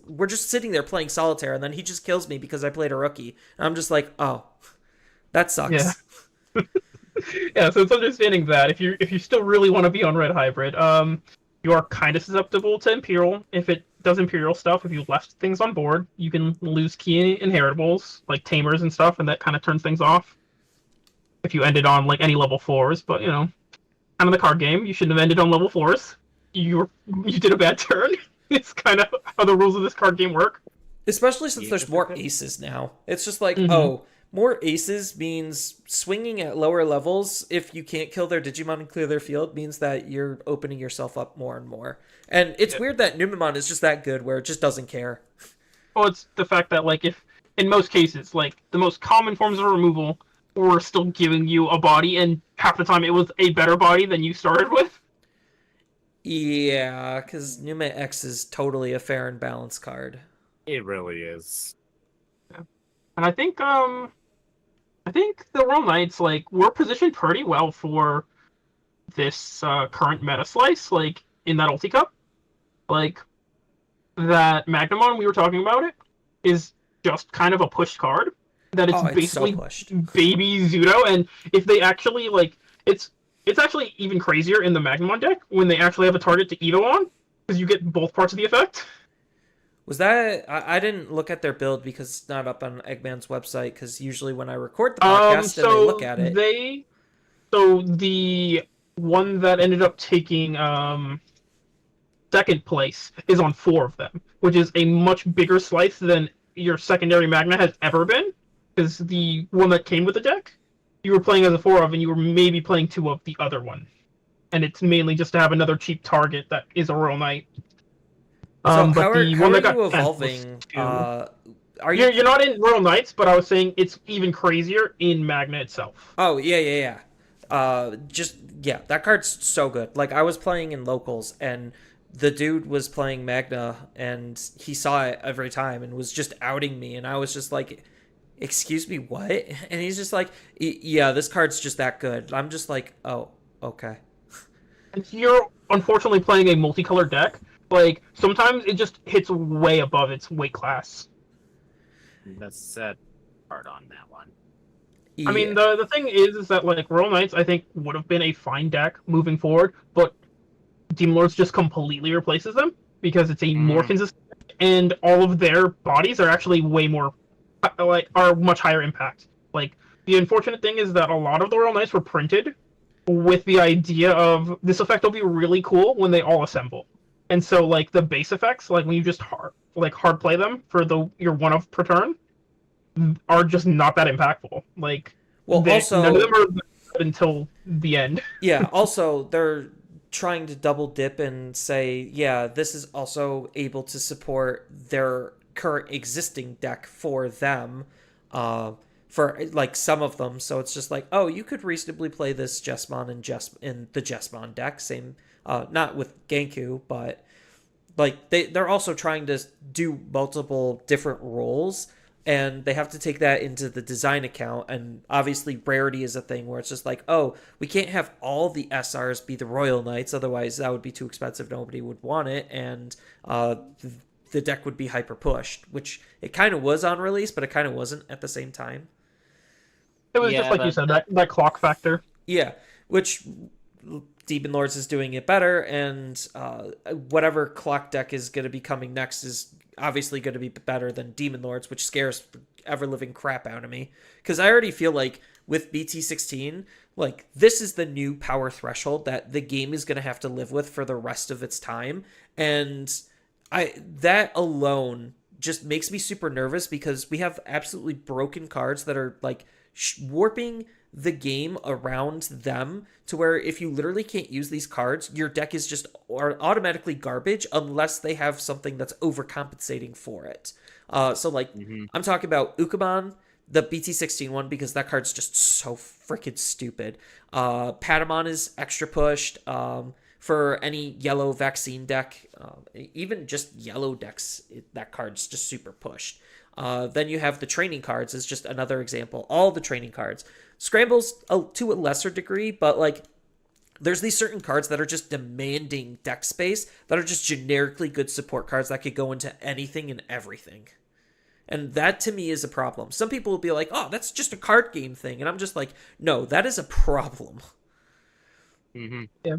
we're just sitting there playing solitaire, and then he just kills me because I played a rookie. And I'm just like, oh, that sucks. Yeah. Yeah, so it's understanding that if you still really want to be on Red Hybrid, you are kind of susceptible to Imperial. If it does Imperial stuff, if you left things on board, you can lose key inheritables, like Tamers and stuff, and that kind of turns things off. If you ended on, like, any level 4s, but, you know, kind of the card game, you shouldn't have ended on level 4s. You did a bad turn. It's kind of how the rules of this card game work. Especially since there's more aces now. It's just like, oh, more aces means swinging at lower levels, if you can't kill their Digimon and clear their field, means that you're opening yourself up more and more. And it's weird that Numemon is just that good, where it just doesn't care. Well, it's the fact that, like, if, in most cases, like, the most common forms of removal were still giving you a body, and half the time it was a better body than you started with. Yeah, because Numa X is totally a fair and balanced card. It really is. Yeah. And I think the Royal Knights, like, we're positioned pretty well for this current meta slice, like, in that Ulti Cup. Like, that Magnamon, we were talking about it, is just kind of a pushed card. That it's basically so baby Zudo, and if they actually, like, it's actually even crazier in the Magnamon deck when they actually have a target to Evo on, because you get both parts of the effect. Was that... I didn't look at their build because it's not up on Eggman's website, because usually when I record the podcast and they look at it... So the one that ended up taking second place is on 4 of them, which is a much bigger slice than your secondary Magna has ever been, because the one that came with the deck, you were playing as a 4 of, and you were maybe playing 2 of the other one. And it's mainly just to have another cheap target that is a Royal Knight. So how but are the one that got you evolving? You're not in Royal Knights, but I was saying it's even crazier in Magna itself. Oh, yeah. That card's so good. Like, I was playing in locals, and the dude was playing Magna and he saw it every time and was just outing me, and I was just like, excuse me, what? And he's just like, yeah, this card's just that good. I'm just like, oh, okay. If you're unfortunately playing a multicolored deck, like sometimes it just hits way above its weight class. That's the sad part on that one. I mean, the thing is that like Royal Knights, I think would have been a fine deck moving forward, but Demon Lords just completely replaces them because it's a more consistent, and all of their bodies are actually way more, like, are much higher impact. Like, the unfortunate thing is that a lot of the Royal Knights were printed with the idea of this effect will be really cool when they all assemble. And so, like, the base effects, like when you just hard play them for your one of per turn, are just not that impactful. Like, well, also none of them are until the end. Yeah, also they're trying to double dip and say, yeah, this is also able to support their current existing deck for them, for like some of them. So it's just like, oh, you could reasonably play this Jesmon in the Jesmon deck. Same, not with Genku, but like they're also trying to do multiple different roles. And they have to take that into the design account. And obviously rarity is a thing where it's just like, oh, we can't have all the SRs be the Royal Knights. Otherwise, that would be too expensive. Nobody would want it. And the deck would be hyper pushed, which it kind of was on release, but it kind of wasn't at the same time. It was just like you said, that clock factor. Yeah, which Demon Lords is doing it better. And whatever clock deck is going to be coming next is obviously going to be better than Demon Lords, which scares the ever-living crap out of me. Because I already feel like with BT16, like, this is the new power threshold that the game is going to have to live with for the rest of its time. And that alone just makes me super nervous because we have absolutely broken cards that are, like, warping the game around them to where if you literally can't use these cards, your deck is just automatically garbage unless they have something that's overcompensating for it. So like I'm talking about Ukuban, the BT16 one, because that card's just so freaking stupid. Patamon is extra pushed. For any yellow vaccine deck, even just yellow decks, that card's just super pushed. Then you have the training cards is just another example. All the training cards. Scrambles to a lesser degree, but like there's these certain cards that are just demanding deck space that are just generically good support cards that could go into anything and everything. And that to me is a problem. Some people will be like, oh, that's just a card game thing. And I'm just like, no, that is a problem. Yeah.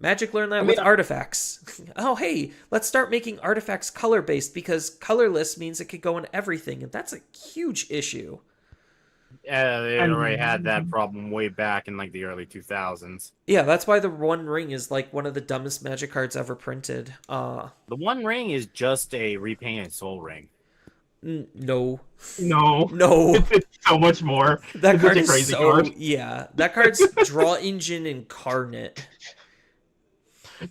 Magic learned that with artifacts. Oh, hey, let's start making artifacts color-based because colorless means it could go in everything, and that's a huge issue. Yeah, they already had that problem way back in like the early 2000s. Yeah, that's why the One Ring is like one of the dumbest Magic cards ever printed. The One Ring is just a repainted Soul Ring. No. It's so much more. That card is crazy so card. Yeah, that card's Draw Engine incarnate.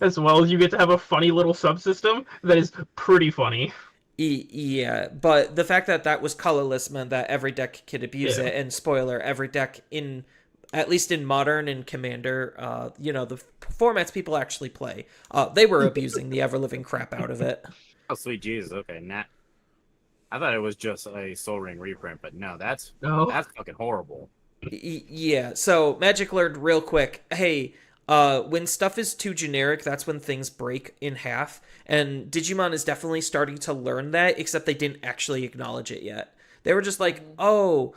As well as you get to have a funny little subsystem that is pretty funny. Yeah, but the fact that that was colorless meant that every deck could abuse it, and spoiler, every deck in, at least in Modern and Commander, the formats people actually play, they were abusing the ever-living crap out of it. Oh, sweet Jesus, okay, I thought it was just a Soul Ring reprint, but no, that's fucking horrible. Yeah, so Magic learned real quick, hey, when stuff is too generic, that's when things break in half. And Digimon is definitely starting to learn that, except they didn't actually acknowledge it yet. They were just like, oh,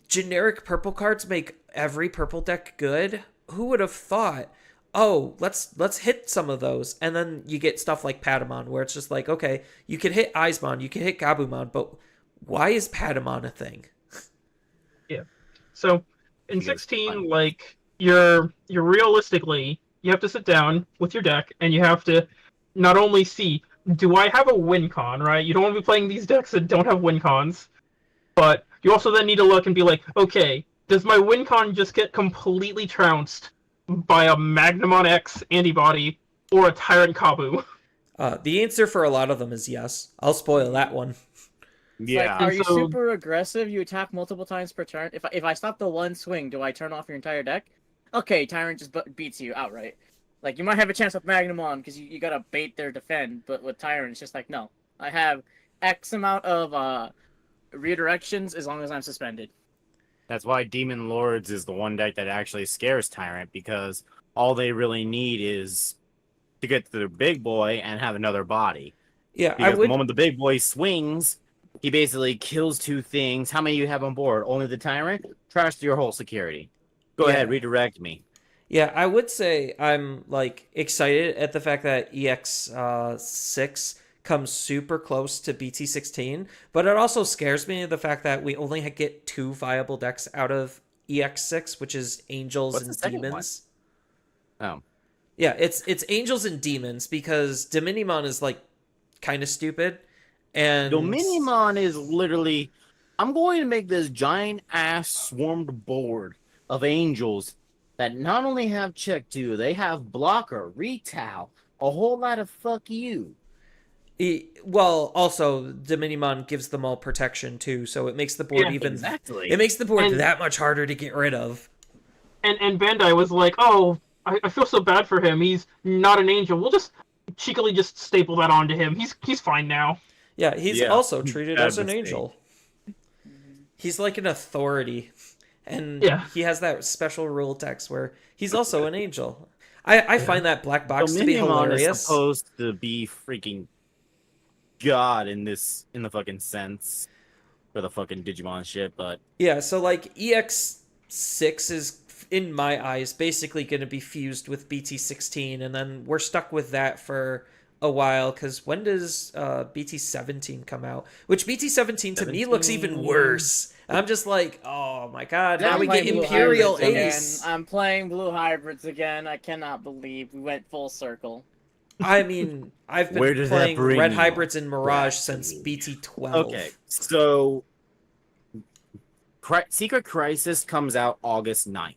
generic purple cards make every purple deck good? Who would have thought? Oh, let's hit some of those. And then you get stuff like Patamon, where it's just like, okay, you can hit Aizmon, you can hit Gabumon, but why is Patamon a thing? Yeah. So, in 16, like, you're realistically, you have to sit down with your deck, and you have to not only see, do I have a win con, right? You don't want to be playing these decks that don't have win cons, but you also then need to look and be like, okay, does my win con just get completely trounced by a Magnamon X antibody or a Tyrant Kabu? The answer for a lot of them is yes. I'll spoil that one. Yeah. Like, are you super aggressive? You attack multiple times per turn. If I stop the one swing, do I turn off your entire deck? Okay, Tyrant just beats you outright. Like, you might have a chance with Magnamon because you gotta bait their defend, but with Tyrant, it's just like, no. I have X amount of redirections as long as I'm suspended. That's why Demon Lords is the one deck that actually scares Tyrant, because all they really need is to get to their big boy and have another body. Yeah, I Because the would. moment the big boy swings, he basically kills two things. How many you have on board? Only the Tyrant? Trash your whole security. Go Yeah. ahead, redirect me. Yeah, I would say I'm like excited at the fact that EX 6 comes super close to BT16, but it also scares me the fact that we only get 2 viable decks out of EX6, which is Angels What's the and second Demons. Oh. Yeah, it's Angels and Demons because Dominimon is like kind of stupid, and Dominimon is literally, I'm going to make this giant ass swarmed board of angels that not only have check 2, they have blocker, retail, a whole lot of fuck you. Well, also Dominimon gives them all protection too, so it makes the board even Exactly. it makes the board And- that much harder to get rid of. And Bandai was like, oh, I feel so bad for him. He's not an angel. We'll just cheekily just staple that onto him. He's fine now. Yeah, he's Yeah, also treated bad as an mistake. angel. He's like an authority, and Yeah. he has that special rule text where he's also an angel. I find that black box to be Dominimon is hilarious. supposed to be freaking god in the fucking sense for the fucking Digimon shit, but Yeah, so like EX6 is, in my eyes, basically going to be fused with BT16, and then we're stuck with that for a while, because when does BT17 come out? Which BT17 to me looks even worse. I'm just like, oh my god, now I'm we get playing Blue Imperial Hybrids again. Ace. I'm playing Blue Hybrids again. I cannot believe we went full circle. I mean, I've Where been does that playing bring Red you? Hybrids and Mirage Back to since me. BT12. okay. So Secret Crisis comes out August 9th.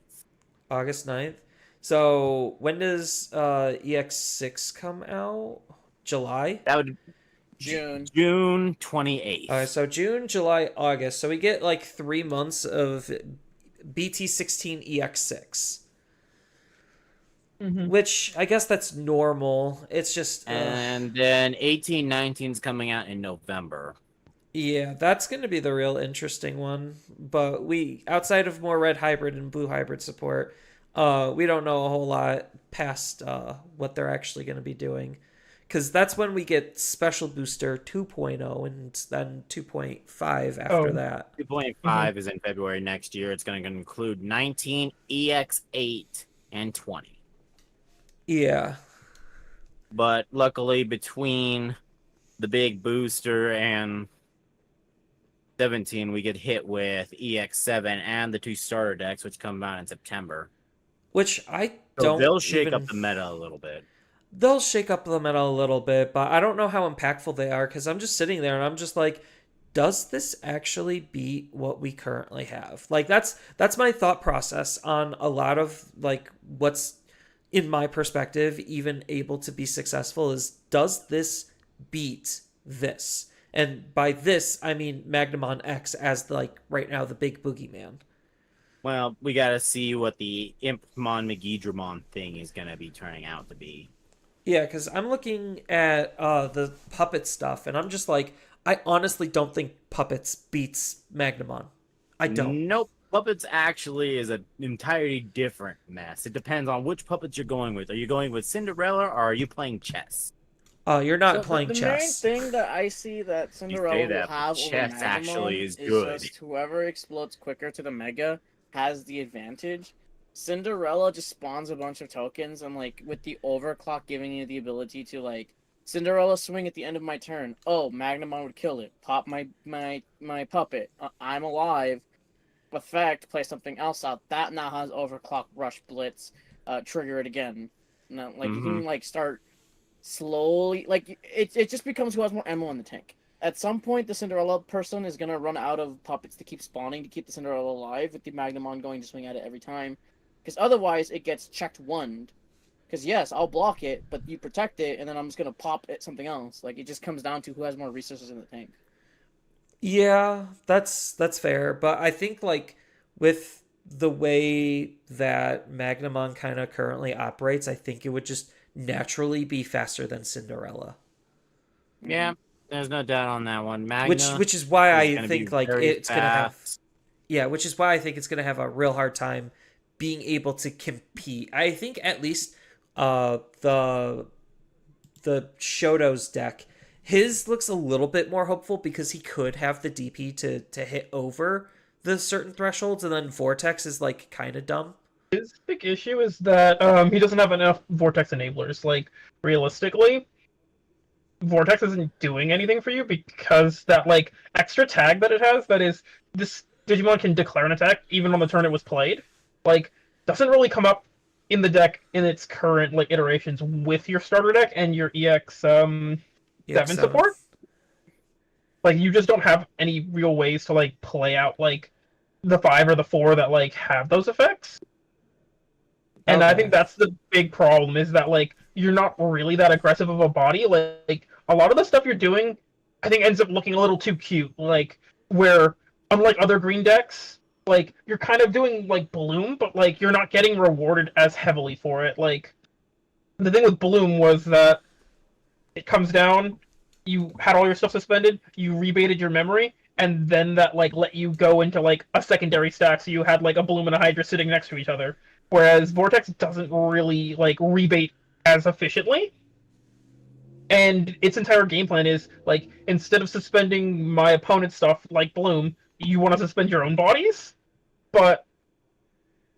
August 9th. So when does EX6 come out? July? That would June 28th. So June, July, August. So we get like 3 months of BT16 EX6. Mhm. Which I guess that's normal. It's just And then 1819 is coming out in November. yeah, that's going to be the real interesting one. But we, outside of more red hybrid and blue hybrid support, we don't know a whole lot past what they're actually going to be doing. Because that's when we get Special Booster 2.0 and then 2.5 after that. 2.5 is in February next year. It's going to include 19, EX8, and 20. Yeah. But luckily, between the big booster and 17, we get hit with EX7 and the 2 starter decks, which come out in September. Which I So don't they'll shake even... up the meta a little bit. They'll shake up the meta a little bit, but I don't know how impactful they are, because I'm just sitting there and I'm just like, does this actually beat what we currently have? Like, that's my thought process on a lot of like what's, in my perspective, even able to be successful is, does this beat this? And by this, I mean Magnamon X as like right now the big boogeyman. Well, we gotta see what the Impmon Megidramon thing is gonna be turning out to be. Yeah, because I'm looking at the puppet stuff, and I'm just like, I honestly don't think Puppets beats Magnamon. I don't. Nope. Puppets actually is an entirely different mess. It depends on which puppets you're going with. Are you going with Cinderella or are you playing chess? You're not So playing the chess. main thing that I see that Cinderella will that, but have over chess Magnamon actually is good. just whoever explodes quicker to the Mega has the advantage. Cinderella just spawns a bunch of tokens, and like with the overclock giving you the ability to like Cinderella swing at the end of my turn. Oh, Magnamon would kill it. Pop my puppet. I'm alive. Effect. Play something else out. That now has overclock, rush, blitz. Trigger it again. Now, like you can like start slowly. Like it just becomes who has more ammo in the tank. At some point, the Cinderella person is gonna run out of puppets to keep spawning to keep the Cinderella alive, with the Magnamon going to swing at it every time. Because otherwise, it gets checked one. Because yes, I'll block it, but you protect it, and then I'm just gonna pop it something else. Like it just comes down to who has more resources in the tank. Yeah, that's fair, but I think like with the way that Magnamon kind of currently operates, I think it would just naturally be faster than Cinderella. Yeah, there's no doubt on that one. Which is why I gonna think be like very it's gonna have fast. which is why I think it's gonna have a real hard time being able to compete. I think at least the Shoto's deck, his looks a little bit more hopeful because he could have the DP to hit over the certain thresholds, and then Vortex is like kind of dumb. His big issue is that he doesn't have enough Vortex enablers. Like, realistically, Vortex isn't doing anything for you because that, like, extra tag that it has, that is, this Digimon can declare an attack even on the turn it was played, like, doesn't really come up in the deck in its current, like, iterations with your starter deck and your EX, 7 support. Like, you just don't have any real ways to, like, play out, like, the 5 or the 4 that, like, have those effects. And I think that's the big problem, is that, like, you're not really that aggressive of a body. Like, a lot of the stuff you're doing, I think, ends up looking a little too cute. Like, where, unlike other green decks, like, you're kind of doing, like, Bloom, but, like, you're not getting rewarded as heavily for it. Like, the thing with Bloom was that it comes down, you had all your stuff suspended, you rebaited your memory, and then that, like, let you go into, like, a secondary stack, so you had, like, a Bloom and a Hydra sitting next to each other. Whereas Vortex doesn't really, like, rebait as efficiently. And its entire game plan is, like, instead of suspending my opponent's stuff, like Bloom, you want to suspend your own bodies? But,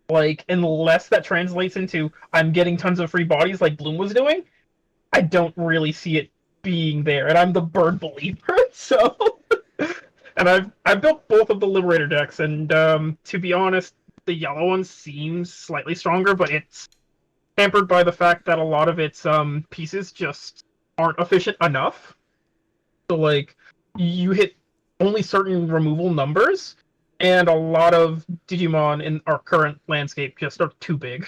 like, unless that translates into I'm getting tons of free bodies like Bloom was doing, I don't really see it being there. And I'm the bird believer, so... And I've built both of the Liberator decks, and to be honest, the yellow one seems slightly stronger, but it's hampered by the fact that a lot of its pieces just aren't efficient enough. So, like, you hit only certain removal numbers, and a lot of Digimon in our current landscape just are too big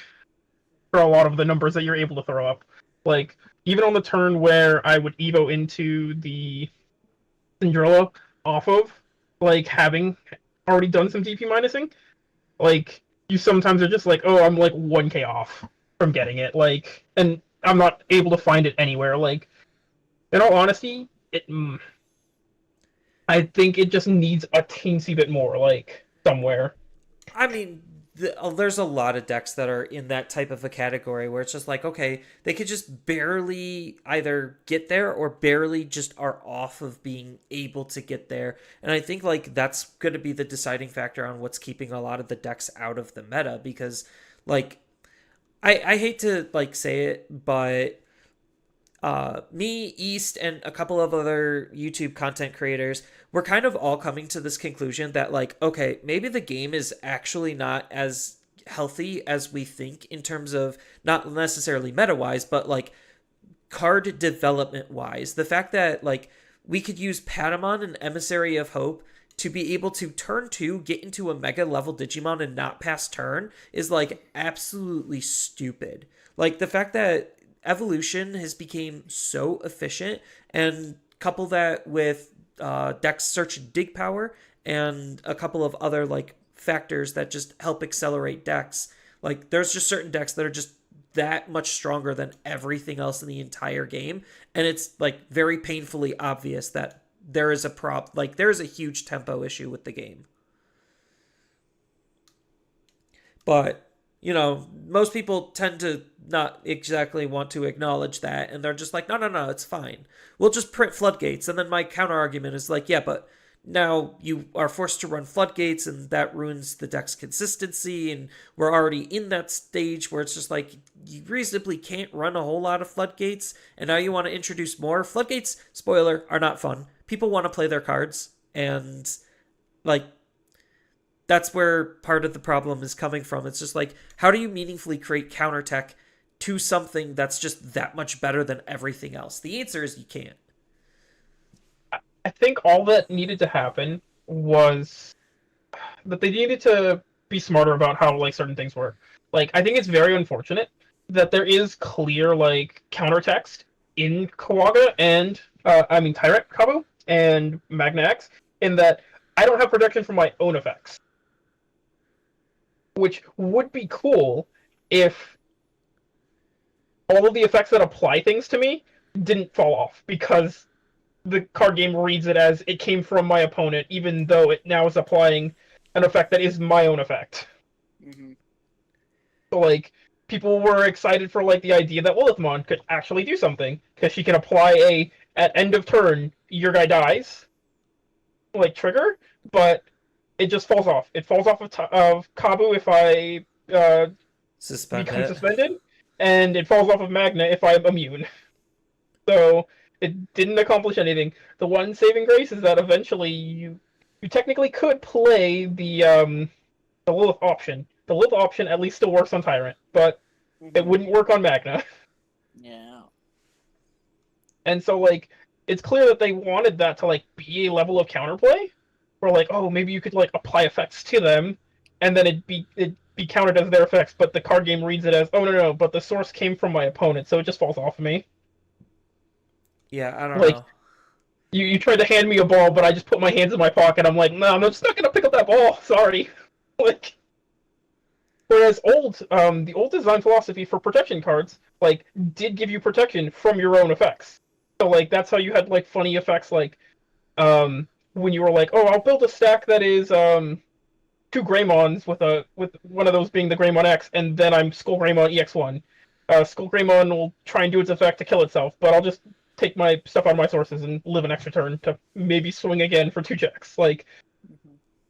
for a lot of the numbers that you're able to throw up. Like, even on the turn where I would Evo into the Cinderella off of, like, having already done some DP minusing, like, you sometimes are just like, oh, I'm like 1k off from getting it, like, and I'm not able to find it anywhere. Like, in all honesty, I think it just needs a teensy bit more, like, somewhere. I mean, there's a lot of decks that are in that type of a category where it's just like, okay, they could just barely either get there or barely just are off of being able to get there. And I think, like, that's going to be the deciding factor on what's keeping a lot of the decks out of the meta, because, like, I hate to, like, say it, but me, East, and a couple of other YouTube content creators, we're kind of all coming to this conclusion that, like, okay, maybe the game is actually not as healthy as we think in terms of not necessarily meta-wise, but, like, card development-wise. The fact that, like, we could use Patamon and Emissary of Hope to be able to turn 2, get into a mega level Digimon and not pass turn is, like, absolutely stupid. Like, the fact that evolution has become so efficient, and couple that with dex search and dig power and a couple of other, like, factors that just help accelerate decks. Like, there's just certain decks that are just that much stronger than everything else in the entire game, and it's, like, very painfully obvious that there is a huge tempo issue with the game. But, you know, most people tend to not exactly want to acknowledge that, and they're just like, no, it's fine. We'll just print floodgates. And then my counter argument is like, yeah, but now you are forced to run floodgates, and that ruins the deck's consistency, and we're already in that stage where it's just like, you reasonably can't run a whole lot of floodgates, and now you want to introduce more. Floodgates, spoiler, are not fun. People want to play their cards, and, like, that's where part of the problem is coming from. It's just like, how do you meaningfully create counter tech to something that's just that much better than everything else? The answer is you can't. I think all that needed to happen was that they needed to be smarter about how, like, certain things work. Like, I think it's very unfortunate that there is clear, like, counter text in Kawaga and Tyrant Kabu and Magna X, in that I don't have protection from my own effects. which would be cool if all of the effects that apply things to me didn't fall off, because the card game reads it as it came from my opponent, even though it now is applying an effect that is my own effect. Mm-hmm. So, like, people were excited for, like, the idea that Lilithmon could actually do something, because she can apply at end of turn, your guy dies, like, trigger, but it just falls off. It falls off of Kabu if I Suspend become it. suspended, and it falls off of Magna if I'm immune. So it didn't accomplish anything. The one saving grace is that eventually you technically could play the Lilith option. The Lilith option at least still works on Tyrant, but it wouldn't work on Magna. Yeah. And so, like, it's clear that they wanted that to, like, be a level of counterplay, where, like, oh, maybe you could, like, apply effects to them, and then it'd be counted as their effects, but the card game reads it as, oh, no, but the source came from my opponent, so it just falls off of me. Yeah, I don't Like, know. You tried to hand me a ball, but I just put my hands in my pocket. I'm like, no, I'm just not gonna pick up that ball. Sorry. Like, whereas the old design philosophy for protection cards, like, did give you protection from your own effects. So, like, that's how you had, like, funny effects, like, when you were like, oh, I'll build a stack that is two Greymons with one of those being the Greymon X, and then I'm Skull Greymon EX1. Skull Greymon will try and do its effect to kill itself, but I'll just take my stuff out of my sources and live an extra turn to maybe swing again for 2 checks. Like,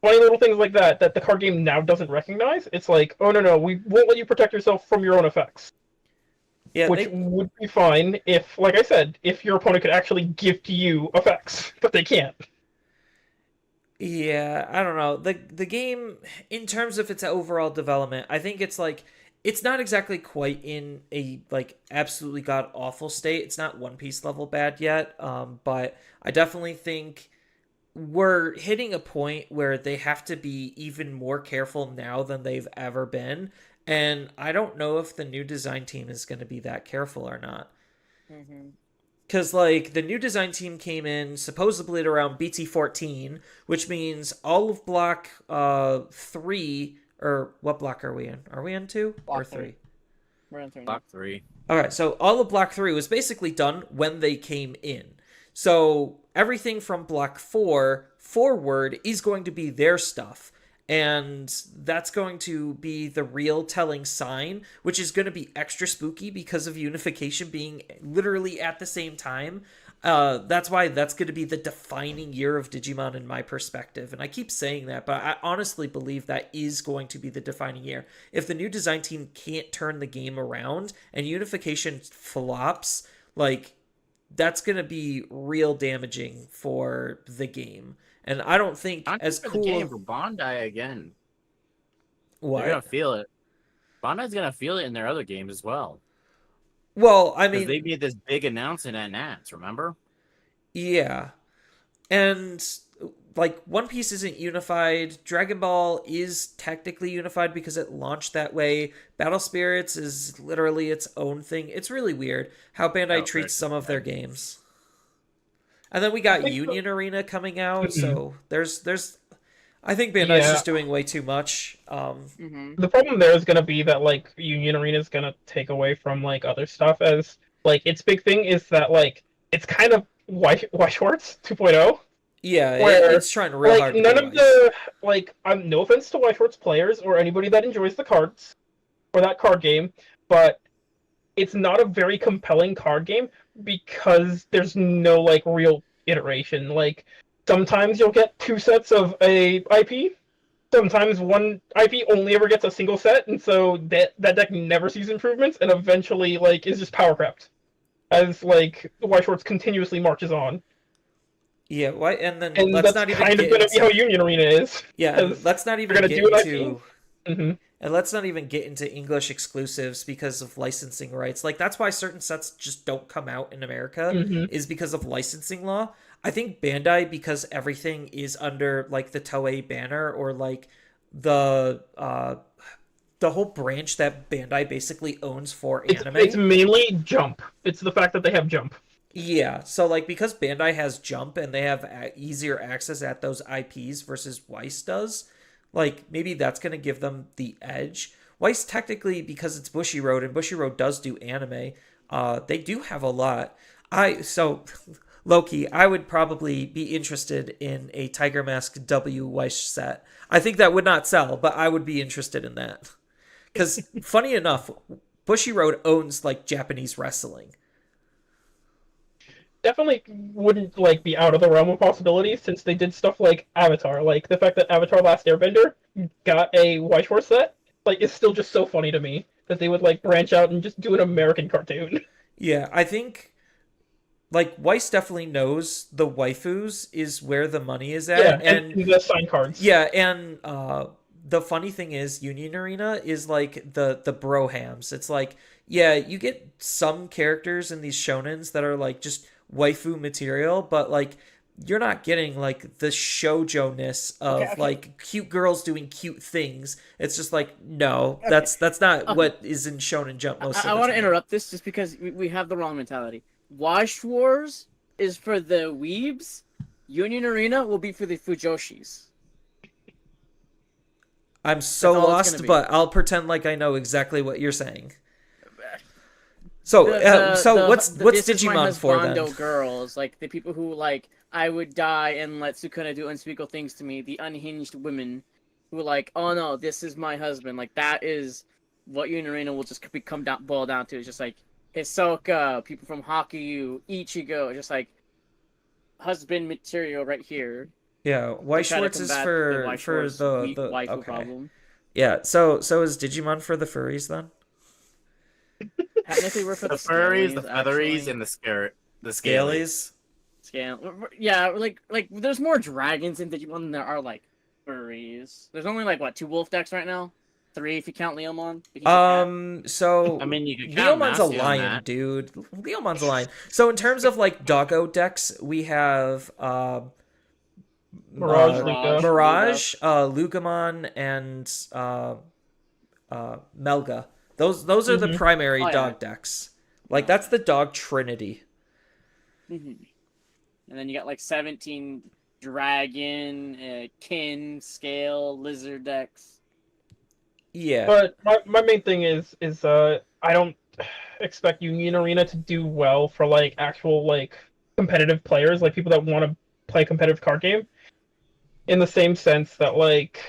funny little things like that the card game now doesn't recognize. It's like, oh, no, we won't let you protect yourself from your own effects. Yeah, Which would be fine if, like I said, if your opponent could actually give to you effects, but they can't. yeah, I don't know. The game, in terms of its overall development, I think it's like it's not exactly quite in a like absolutely god awful state. It's not One Piece level bad yet. But I definitely think we're hitting a point where they have to be even more careful now than they've ever been. And I don't know if the new design team is going to be that careful or not. Mm-hmm. Because, like, the new design team came in supposedly at around BT14, which means all of block 3, or what block are we in? Are we in 2 or Block 3? three. We're in 3. Block 3. Okay, so all of block 3 was basically done when they came in. So everything from block 4 forward is going to be their stuff. And that's going to be the real telling sign, which is going to be extra spooky because of unification being literally at the same time. That's why that's going to be the defining year of Digimon in my perspective. And I keep saying that, but I honestly believe that is going to be the defining year. If the new design team can't turn the game around and unification flops, like, that's going to be real damaging for the game. And I don't think as for cool. The game for Bondi again. What? They're gonna feel it. Bondi's gonna feel it in their other games as well. Well, I Because mean, they made this big announcement at Nats, remember? yeah. And like One Piece isn't unified. Dragon Ball is technically unified because it launched that way. Battle Spirits is literally its own thing. It's really weird how Bandai treats some of their games. And then we got Union Arena coming out, so there's I think Bandai's just doing way too much. The problem there is going to be that, like, Union Arena is going to take away from, like, other stuff, as, like, its big thing is that, like, it's kind of Schwartz 2.0. Yeah, where, it's trying real hard to none be of the, like, no offense to Schwartz players or anybody that enjoys the cards or that card game, but it's not a very compelling card game because there's no, like, real iteration. Like, sometimes you'll get 2 sets of a IP. Sometimes one IP only ever gets a single set, and so that deck never sees improvements, and eventually, like, is just power crept as, like, White Shorts continuously marches on. Yeah, why? And then And let's that's not even kind of going to be how Union Arena is. Yeah, and let's not even get into. And let's not even get into English exclusives because of licensing rights. Like, that's why certain sets just don't come out in America, is because of licensing law. I think Bandai, because everything is under, like, the Toei banner, or, like, the whole branch that Bandai basically owns for anime. It's mainly Jump. It's the fact that they have Jump. Yeah, so, like, because Bandai has Jump and they have easier access at those IPs versus Weiss does, Like, maybe that's going to give them the edge. Weiss, technically, because it's Bushiroad, and Bushiroad does do anime, they do have a lot. So, Loki, I would probably be interested in a Tiger Mask W Weiss set. I think that would not sell, but I would be interested in that. Because, funny enough, Bushiroad owns, like, Japanese wrestling. Definitely wouldn't like be out of the realm of possibilities since they did stuff like Avatar. Like the fact that Avatar: Last Airbender got a White Horse set, like, is still just so funny to me that they would like branch out and just do an American cartoon. Yeah, I think, like, Weiss definitely knows the waifus is where the money is at. Yeah, and the sign cards. Yeah, and the funny thing is, Union Arena is like the brohams. It's like, yeah, you get some characters in these shonens that are like just waifu material, but like you're not getting like the shoujo-ness of Okay. like cute girls doing cute things. It's just like, no, that's not what is in Shonen Jump most of the I time. want to interrupt this just because we have the wrong mentality. Wash Wars is for the weebs. Union Arena will be for the fujoshis. I'm so That's all it's lost, gonna be. but I'll pretend like I know exactly what you're saying. So, what's This is my Digimon for then? husbando girls, like the people who like I would die and let Sukuna do unspeakable things to me, the unhinged women who are like, oh no, this is my husband. Like that is what Union Arena will just boil down to. It's just like Hisoka, people from Hakuyu, Ichigo, just like husband material right here. Yeah, White Try to Schwartz is combat for White Schwartz weak the waifu okay. problem. Yeah, so is Digimon for the furries then? Technically, we're for The the furries, the scalies, featheries, actually. and the scalies. Scalies? Scale. Yeah, like there's more dragons in Digimon than there are like furries. There's only like what 2 wolf decks right now, 3 if you count Leomon. If you count So I mean, you could count Leomon's a Nasty on lion, that. dude. Leomon's a lion. So in terms of like doggo decks, we have Mirage, Mirage, Lugamon, and Melga. Those are the Mhm. primary Oh, yeah. dog decks. Like that's the dog trinity. Mhm. And then you got like 17 dragon, kin, scale, lizard decks. Yeah. But my main thing is I don't expect Union Arena to do well for like actual like competitive players, like people that want to play a competitive card game. In the same sense that like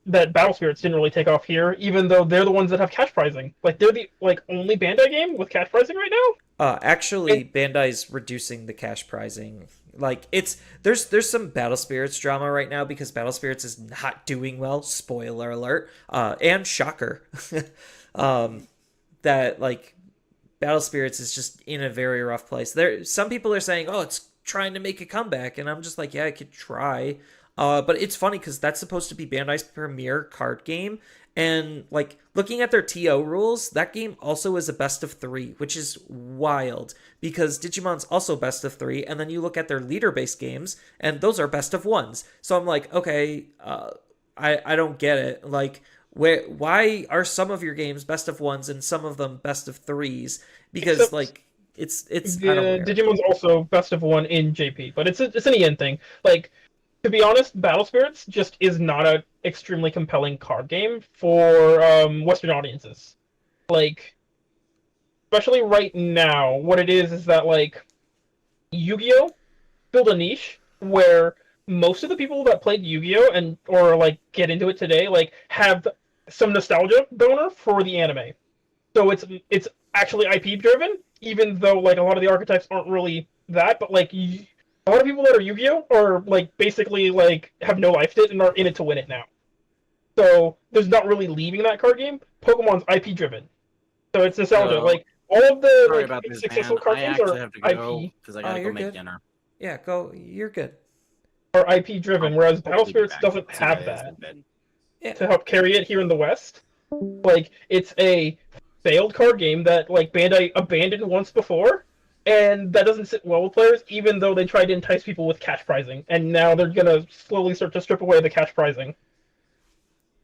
that Battle Spirits didn't really take off here, even though they're the ones that have cash prizing. Like they're the like only Bandai game with cash prizing right now. Actually, Bandai's reducing the cash prizing. Like there's some Battle Spirits drama right now because Battle Spirits is not doing well. Spoiler alert. And shocker, that like Battle Spirits is just in a very rough place. Some people are saying, oh, it's trying to make a comeback, and I'm just like, yeah, I could try. But it's funny because that's supposed to be Bandai's premier card game. And like looking at their TO rules, that game also is a best of 3, which is wild because Digimon's also best of 3. And then you look at their leader-based games, and those are best of 1s. So I'm like, okay, I don't get it. Like, why are some of your games best of 1s and some of them best of 3s? Because Except like it's I don't know. Digimon's also best of 1 in JP, but it's an EN thing. Like, to be honest, Battle Spirits just is not a extremely compelling card game for Western audiences. Like, especially right now, what it is that like Yu-Gi-Oh built a niche where most of the people that played Yu-Gi-Oh and or like get into it today like have some nostalgia boner for the anime. So it's actually IP driven, even though like a lot of the archetypes aren't really that, but like a lot of people that are Yu-Gi-Oh are like basically like have no life it and are in it to win it now. So there's not really leaving that card game. Pokemon's IP driven, so it's nostalgia. So, like all of the Sorry like about this, successful man. card I games actually are have to go IP because I gotta you're go make good. dinner. Yeah, go. You're good. are IP driven, whereas Battle Hopefully be Spirits back doesn't in 2 have days that in a bit. Yeah. to help carry it here in the West. Like it's a failed card game that like Bandai abandoned once before, and that doesn't sit well with players, even though they tried to entice people with cash prizing, and now they're gonna slowly start to strip away the cash prizing.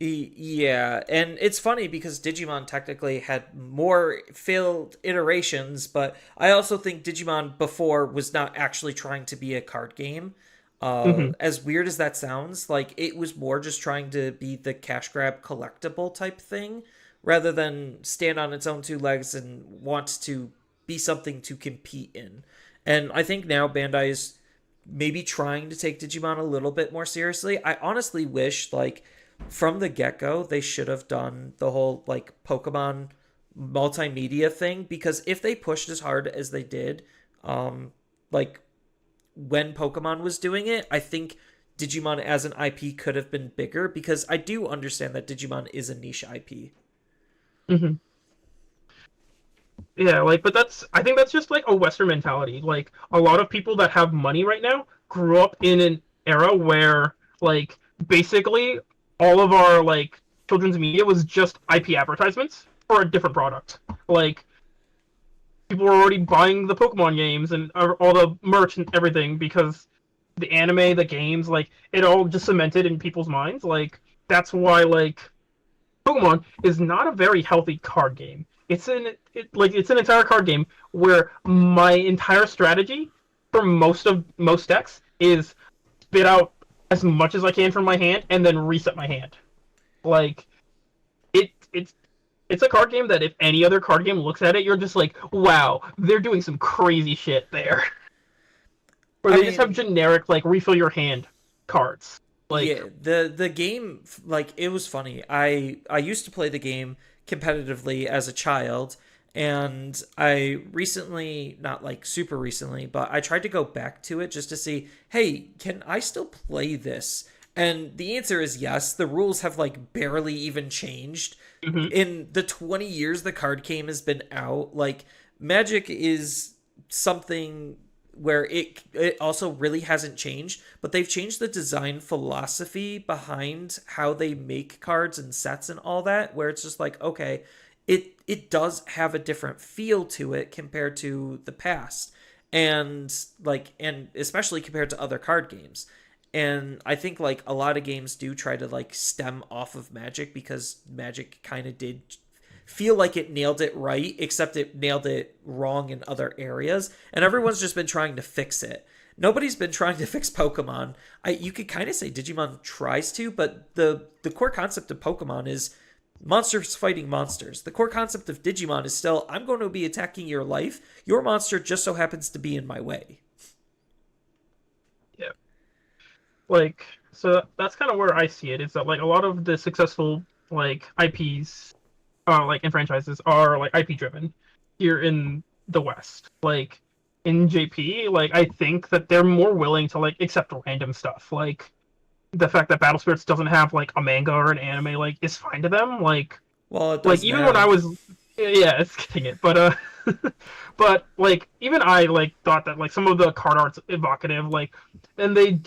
Yeah, and it's funny because Digimon technically had more failed iterations, but I also think Digimon before was not actually trying to be a card game. Mhm. As weird as that sounds, like it was more just trying to be the cash grab collectible type thing rather than stand on its own two legs and want to be something to compete in. And I think now Bandai is maybe trying to take Digimon a little bit more seriously. I honestly wish, like, from the get go, they should have done the whole, like, Pokemon multimedia thing, because if they pushed as hard as they did, like, when Pokemon was doing it, I think Digimon as an IP could have been bigger, because I do understand that Digimon is a niche IP. Mhm. Yeah, like, but I think that's just like a Western mentality. Like, a lot of people that have money right now grew up in an era where, like, basically all of our, like, children's media was just IP advertisements for a different product. Like, people were already buying the Pokemon games and all the merch and everything because the anime, the games, like, it all just cemented in people's minds. Like, that's why, like, Pokemon is not a very healthy card game. It's an entire card game where my entire strategy for most decks is spit out as much as I can from my hand and then reset my hand. Like, it's a card game that if any other card game looks at it, you're just like, wow, they're doing some crazy shit there. Or I they just have mean, generic, like, refill your hand cards. Like, yeah, the game, like, it was funny. I used to play the game competitively as a child, and I recently, not like super recently, but I tried to go back to it just to see, hey, can I still play this? And the answer is yes. The rules have like barely even changed mhm. in the 20 years the card game has been out. Like, Magic is something where it also really hasn't changed, but they've changed the design philosophy behind how they make cards and sets and all that, where it's just like, okay, it does have a different feel to it compared to the past, and like, and especially compared to other card games. And I think like a lot of games do try to like stem off of Magic, because Magic kind of did feel like it nailed it right, except it nailed it wrong in other areas. And everyone's just been trying to fix it. Nobody's been trying to fix Pokemon. You could kind of say Digimon tries to, but the core concept of Pokemon is monsters fighting monsters. The core concept of Digimon is still, I'm going to be attacking your life. Your monster just so happens to be in my way. Yeah. Like, so that's kind of where I see it. Is that like a lot of the successful like IPs, like in franchises, are like IP driven here in the West. Like in JP, like I think that they're more willing to like accept random stuff. Like the fact that Battle Spirits doesn't have like a manga or an anime like is fine to them. Well, it Like does even when I now. was, yeah, it's getting it, but but like even I like thought that like some of the card art's evocative, like, and they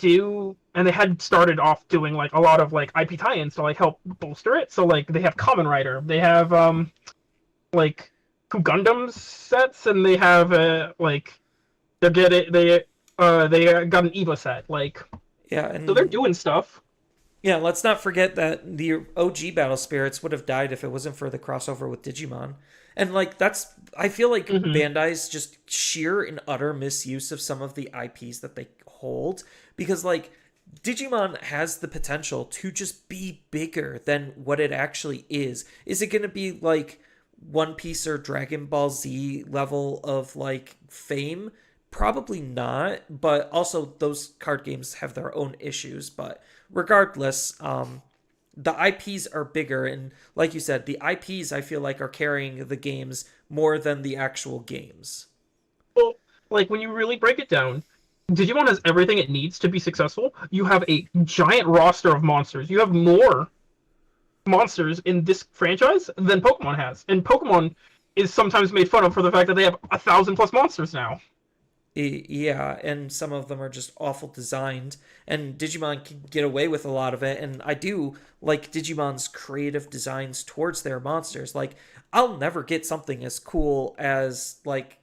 had started off doing like a lot of like IP tie-ins to like help bolster it. So like they have Kamen Rider, they have like Gundam sets, and they have like they got an Evo set, like, Yeah, so they're and doing stuff. yeah, let's not forget that the OG Battle Spirits would have died if it wasn't for the crossover with Digimon. And like that's, I feel like Hmm. Bandai's just sheer and utter misuse of some of the IPs that they hold, because like Digimon has the potential to just be bigger than what it actually is. Is it going to be like One Piece or Dragon Ball Z level of like fame? Probably not, but also those card games have their own issues. But regardless, the IPs are bigger, and like you said, the IPs I feel like are carrying the games more than the actual games. Well, like when you really break it down, Digimon has everything it needs to be successful. You have a giant roster of monsters. You have more monsters in this franchise than Pokemon has, and Pokemon is sometimes made fun of for the fact that they have 1,000+ monsters now. Yeah, and some of them are just awful designed, and Digimon can get away with a lot of it. And I do like Digimon's creative designs towards their monsters. Like, I'll never get something as cool as like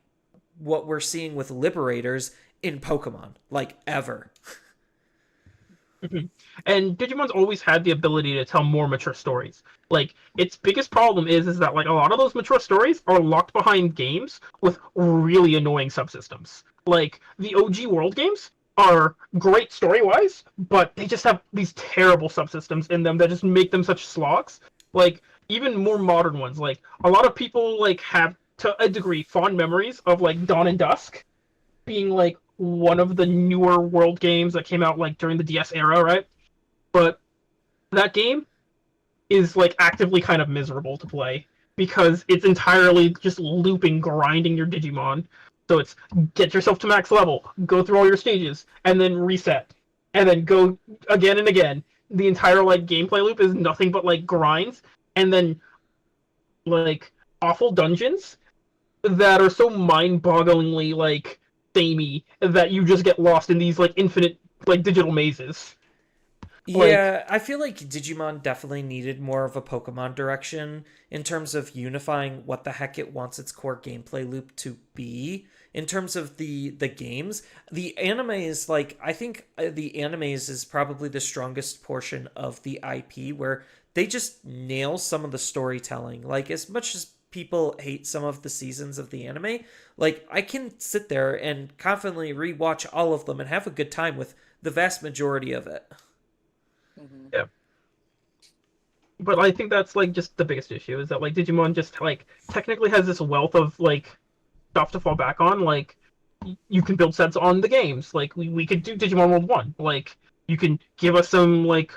what we're seeing with Liberators in Pokemon, like ever. Mhm. And Digimon's always had the ability to tell more mature stories. Like its biggest problem is that like a lot of those mature stories are locked behind games with really annoying subsystems. Like the OG World games are great story-wise, but they just have these terrible subsystems in them that just make them such slogs. Like, even more modern ones. Like, a lot of people, like, have, to a degree, fond memories of, like, Dawn and Dusk being, like, one of the newer world games that came out, like, during the DS era, right? But that game is, like, actively kind of miserable to play because it's entirely just looping, grinding your Digimon. So it's get yourself to max level, go through all your stages, and then reset, and then go again and again. The entire like gameplay loop is nothing but like grinds, and then like awful dungeons that are so mind-bogglingly like samey that you just get lost in these like infinite like digital mazes. Yeah, I feel like Digimon definitely needed more of a Pokemon direction in terms of unifying what the heck it wants its core gameplay loop to be. In terms of the games, the animes, like, I think the animes is probably the strongest portion of the IP where they just nail some of the storytelling. Like, as much as people hate some of the seasons of the anime, like, I can sit there and confidently rewatch all of them and have a good time with the vast majority of it. Yeah. But I think that's like just the biggest issue is that like Digimon just like technically has this wealth of like stuff to fall back on. Like you can build sets on the games. Like we could do Digimon World 1. Like you can give us some like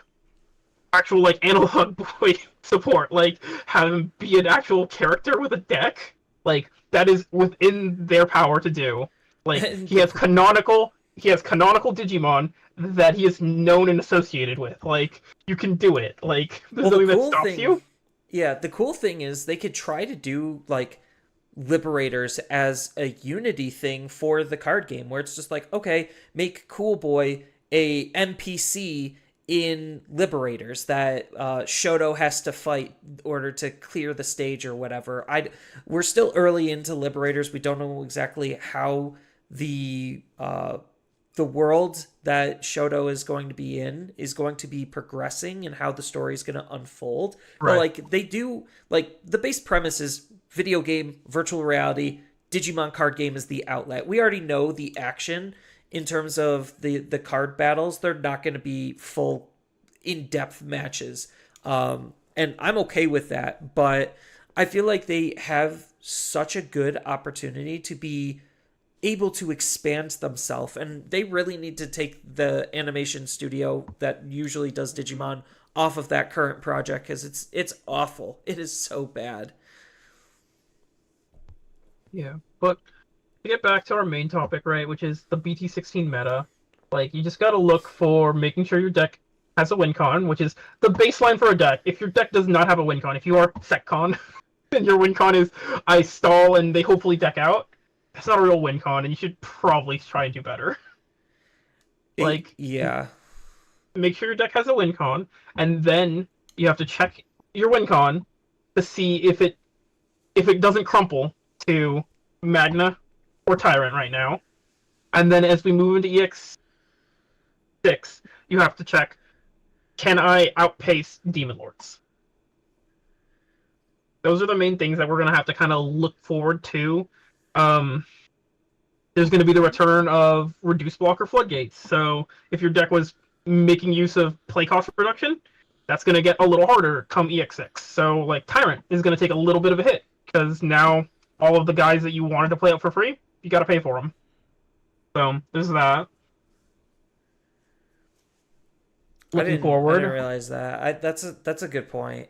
actual like analog boy support. Like have him be an actual character with a deck. Like that is within their power to do. Like he has canonical Digimon that he is known and associated with. Like you can do it. Like there's nothing that stops you. Yeah, the cool thing is they could try to do like Liberators as a unity thing for the card game where it's just like, okay, make Cool Boy a NPC in Liberators that Shoto has to fight in order to clear the stage or whatever. We're still early into Liberators. We don't know exactly how the world that Shoto is going to be in is going to be progressing and how the story is going to unfold. Right. But like they do, like the base premise is video game, virtual reality, Digimon card game is the outlet. We already know the action in terms of the card battles. They're not going to be full in-depth matches. And I'm okay with that, but I feel like they have such a good opportunity to be able to expand themselves, and they really need to take the animation studio that usually does Digimon off of that current project because it's awful. It is so bad. Yeah, but to get back to our main topic, right, which is the BT16 meta, like you just gotta look for making sure your deck has a win con, which is the baseline for a deck. If your deck does not have a win con, if you are SecCon, and your win con is I stall and they hopefully deck out, that's not a real win con, and you should probably try and do better. Yeah. Make sure your deck has a win con, and then you have to check your win con to see if it doesn't crumple to Magna or Tyrant right now. And then as we move into EX6, you have to check, can I outpace Demon Lords? Those are the main things that we're going to have to kind of look forward to. There's going to be the return of reduced blocker floodgates. So if your deck was making use of play cost reduction, that's going to get a little harder come EX6. So like Tyrant is going to take a little bit of a hit because now all of the guys that you wanted to play out for free, you got to pay for them. So there's that. Looking forward, I didn't realize that. That's a good point.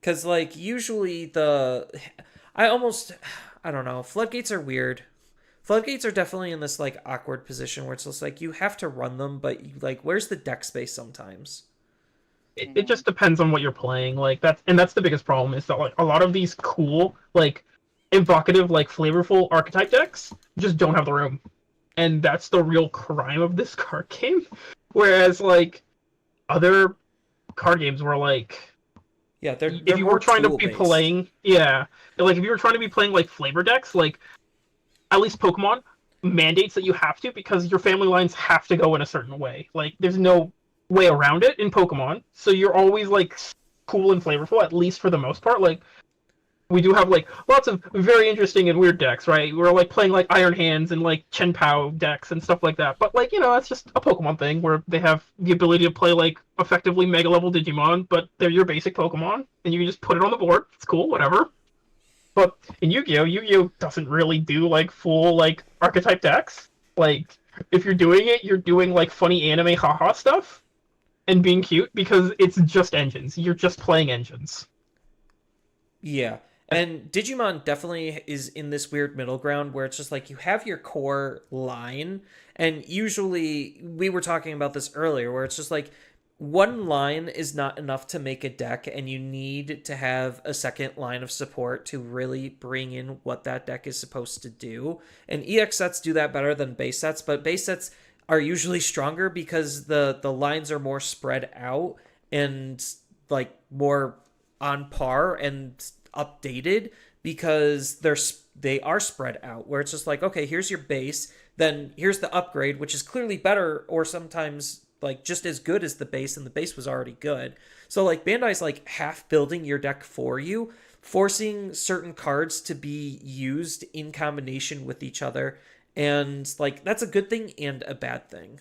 Because like usually I don't know. Floodgates are weird. Floodgates are definitely in this like awkward position where it's just like you have to run them, but you, like where's the deck space sometimes? It just depends on what you're playing. Like that's the biggest problem is that like a lot of these cool like evocative like flavorful archetype decks just don't have the room, and that's the real crime of this card game. Whereas like other card games were like. Yeah, they're if you were trying to be playing, like if you were trying to be playing like flavor decks, like at least Pokemon mandates that you have to because your family lines have to go in a certain way. Like there's no way around it in Pokemon, so you're always like cool and flavorful at least for the most part. Like we do have like lots of very interesting and weird decks, right? We're like playing like Iron Hands and like Chen Pao decks and stuff like that. But like, it's just a Pokemon thing where they have the ability to play like effectively mega level Digimon, but they're your basic Pokemon, and you can just put it on the board. It's cool, whatever. But in Yu-Gi-Oh doesn't really do like full like archetype decks. Like if you're doing it, you're doing like funny anime haha stuff and being cute because it's just engines. You're just playing engines. Yeah. And Digimon definitely is in this weird middle ground where it's just like you have your core line, and usually we were talking about this earlier where it's just like one line is not enough to make a deck, and you need to have a second line of support to really bring in what that deck is supposed to do. And EX sets do that better than base sets, but base sets are usually stronger because the lines are more spread out and like more on par and updated because they are spread out, where it's just like, okay, here's your base, then here's the upgrade, which is clearly better or sometimes like just as good as the base, and the base was already good. So like Bandai's like half building your deck for you, forcing certain cards to be used in combination with each other, and like that's a good thing and a bad thing.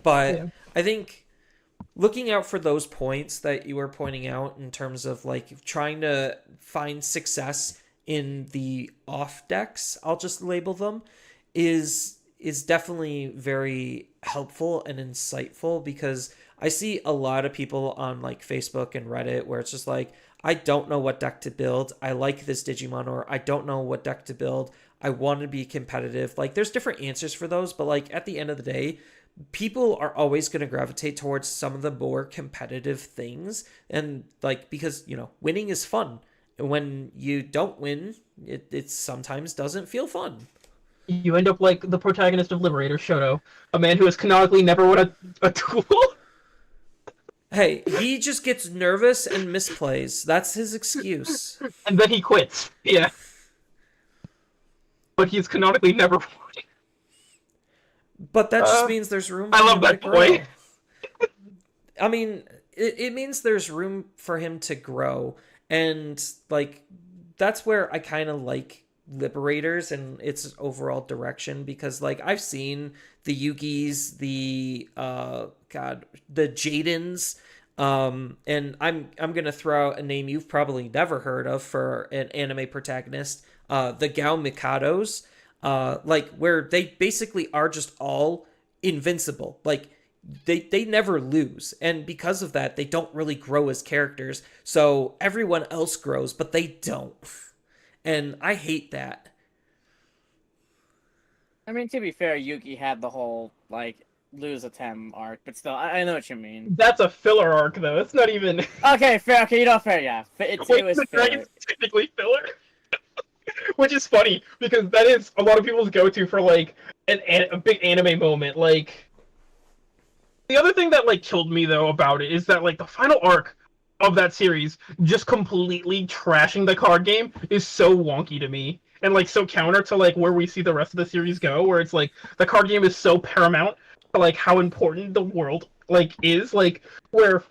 But yeah. I think looking out for those points that you were pointing out in terms of like trying to find success in the off decks, I'll just label them, is definitely very helpful and insightful, because I see a lot of people on like Facebook and Reddit where it's just like, I don't know what deck to build. I like this Digimon, or I don't know what deck to build. I want to be competitive. Like there's different answers for those, but like at the end of the day, people are always going to gravitate towards some of the more competitive things. And like, because, winning is fun. When you don't win, it sometimes doesn't feel fun. You end up like the protagonist of Liberator, Shoto, a man who has canonically never won a duel. Hey, he just gets nervous and misplays. That's his excuse. And then he quits. Yeah. But he's canonically never won. But that just means there's room for I love that boy. I mean, it means there's room for him to grow. And, like, that's where I kind of like Liberators and its overall direction, because, like, I've seen the Yugis, the, the Jadens, and I'm going to throw out a name you've probably never heard of for an anime protagonist, the Gao Mikados. Like where they basically are just all invincible. Like they never lose. And because of that, they don't really grow as characters. So everyone else grows, but they don't. And I hate that. I mean, to be fair, Yuki had the whole, like, lose a Tem arc, but still, I know what you mean. That's a filler arc, though. It's not even... Okay, fair, fair, yeah. It was filler. Technically filler. Which is funny, because that is a lot of people's go-to for, like, a big anime moment. Like, the other thing that, like, killed me, though, about it is that, like, the final arc of that series, just completely trashing the card game, is so wonky to me. And, like, so counter to, like, where we see the rest of the series go, where it's, like, the card game is so paramount to, like, how important the world, like, is. Like, where,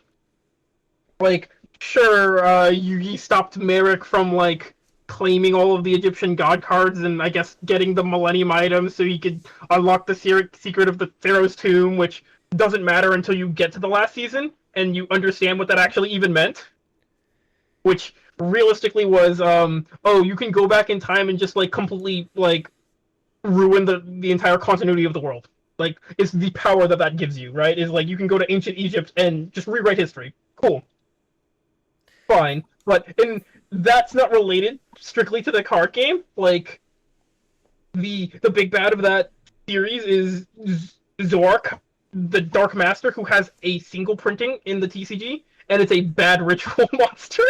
like, sure, Yugi stopped Merrick from, like, claiming all of the Egyptian god cards and I guess getting the Millennium items so he could unlock the secret of the Pharaoh's tomb, which doesn't matter until you get to the last season and you understand what that actually even meant. Which realistically was, you can go back in time and just like completely like ruin the entire continuity of the world. Like, it's the power that gives you, right? Is like you can go to ancient Egypt and just rewrite history. Cool. Fine. But that's not related strictly to the card game. Like, the big bad of that series is Zork, the Dark Master, who has a single printing in the TCG, and it's a bad ritual monster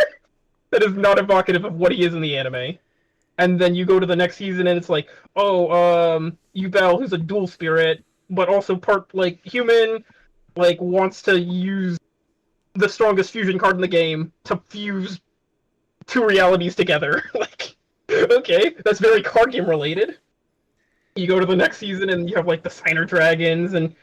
that is not evocative of what he is in the anime. And then you go to the next season, and it's like, Yubel, who's a dual spirit, but also part, like, human, like, wants to use the strongest fusion card in the game to fuse two realities together. Like, okay, that's very card game related. You go to the next season and you have like the Signer Dragons, and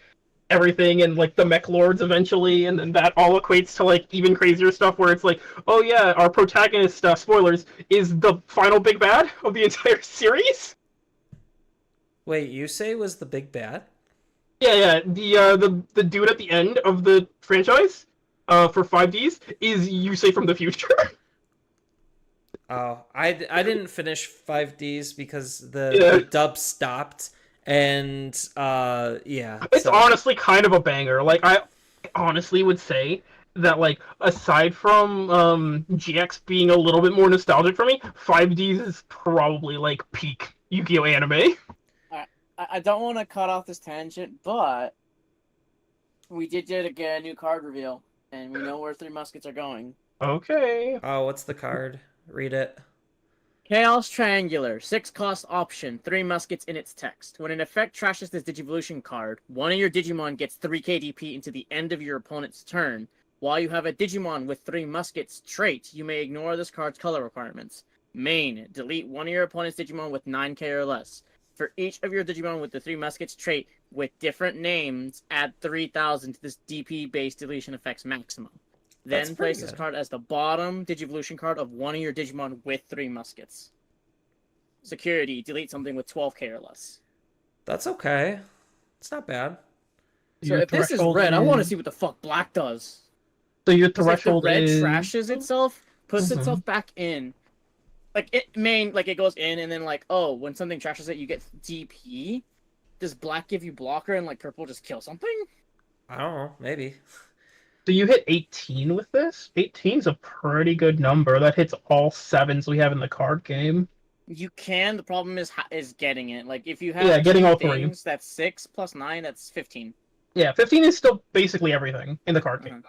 everything and like the mech lords eventually, and then that all equates to like even crazier stuff where it's like, oh yeah, our protagonist stuff, spoilers, is the final big bad of the entire series. Wait, you say was the big bad? Yeah, the dude at the end of the franchise, for 5Ds is Yusei from the future. Oh, I didn't finish 5Ds because Yeah. the dub stopped, and yeah. It's so- honestly kind of a banger. Like I honestly would say that like aside from GX being a little bit more nostalgic for me, 5Ds is probably like peak Yu-Gi-Oh anime. I don't want to cut off this tangent, but we did get a new card reveal, and we know where Three Muskets are going. Okay. Oh, what's the card? Read it. Chaos Triangular, 6-cost option, 3 muskets in its text. When an effect trashes this Digivolution card, one of your Digimon gets 3 KDP into the end of your opponent's turn. While you have a Digimon with 3 muskets trait, you may ignore this card's color requirements. Main, delete one of your opponent's Digimon with 9k or less. For each of your Digimon with the 3 muskets trait with different names, add 3,000 to this DP-based deletion effect's maximum. That's Then pretty place this good. card as the bottom Digivolution card of one of your Digimon with 3 muskets. Security, delete something with 12k or less. That's okay. It's not bad. So Your if this is threshold red, I want to see what the fuck black does. So your 'Cause, like, the threshold red is trashes itself, puts Mhm. itself back in. Like it goes in, and then like, oh, when something trashes it, you get DP. Does black give you blocker, and like purple just kill something? I don't know. Maybe. So you hit 18 with this? 18's a pretty good number. That hits all 7s we have in the card game. You can. The problem is getting it. Like if you have Yeah, getting two all 3. things, that's 6 plus 9. That's 15. Yeah, 15 is still basically everything in the card game.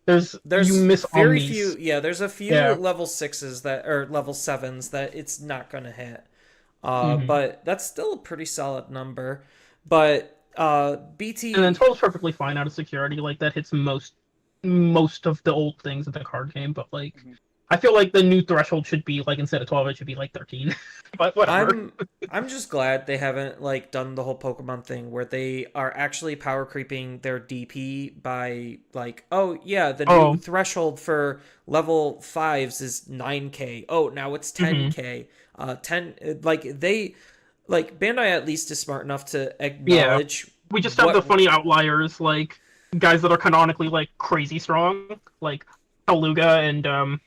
There's you miss very Omnis. few. Yeah, there's a few Yeah. level 6s that or level 7s that it's not gonna hit. Mhm. But that's still a pretty solid number. But BT. And then total's perfectly fine out of security. Like that hits most of the old things in the card game, but like Mhm. I feel like the new threshold should be like instead of 12, it should be like 13. But whatever. I'm just glad they haven't like done the whole Pokemon thing where they are actually power creeping their DP by like, oh yeah, the new threshold for level 5s is 9k. Oh, now it's 10k. 10 like they like Bandai at least is smart enough to acknowledge We just have the funny outliers, like guys that are canonically like crazy strong, like Kaluga and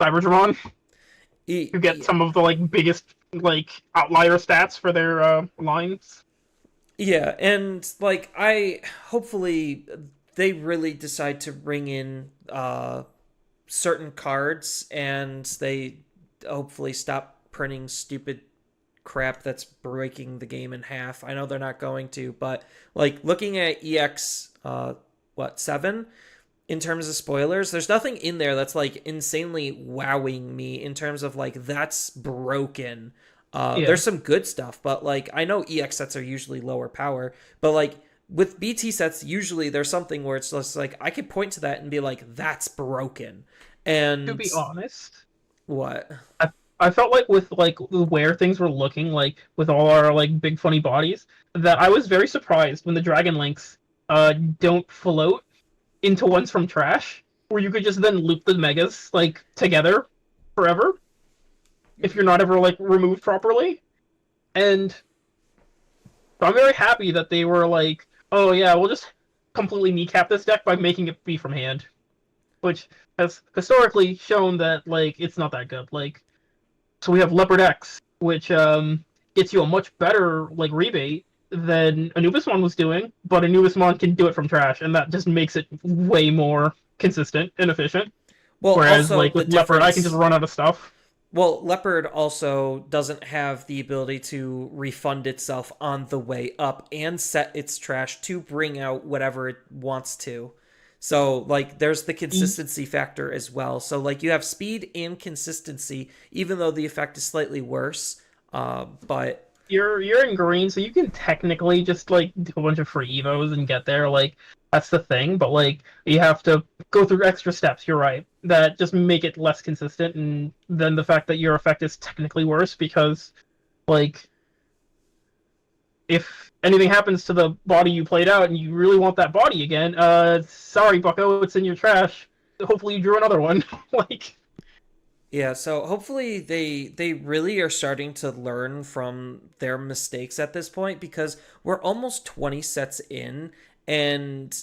Cyberdramon, who get some of the like biggest like outlier stats for their lines. Yeah, and like I hopefully they really decide to bring in certain cards and they hopefully stop printing stupid crap that's breaking the game in half. I know they're not going to, but like looking at EX 7 in terms of spoilers, there's nothing in there that's like insanely wowing me in terms of like that's broken. There's some good stuff, but like I know EX sets are usually lower power, but like with BT sets, usually there's something where it's just like I could point to that and be like, that's broken. And To be honest, what? I felt like with like where things were looking like with all our like big funny bodies, that I was very surprised when the Dragon Links don't float into ones from trash, where you could just then loop the megas like together forever if you're not ever like removed properly. And so I'm very happy that they were like, oh yeah, we'll just completely kneecap this deck by making it be from hand, which has historically shown that like it's not that good. Like, so we have Leopard X, which gets you a much better like rebate than Anubismon was doing, but Anubismon can do it from trash, and that just makes it way more consistent and efficient. Well, Whereas also like the with Leopard, I can difference- just run out of stuff. Well, Leopard also doesn't have the ability to refund itself on the way up and set its trash to bring out whatever it wants to. So, like, there's the consistency factor as well. So, like, you have speed and consistency, even though the effect is slightly worse. But You're in green, so you can technically just like do a bunch of free evos and get there. Like that's the thing, but like you have to go through extra steps. You're right, that just make it less consistent, and then the fact that your effect is technically worse because like if anything happens to the body you played out and you really want that body again, sorry, Bucko, it's in your trash. Hopefully you drew another one. Like, Yeah, so hopefully they really are starting to learn from their mistakes at this point, because we're almost 20 sets in, and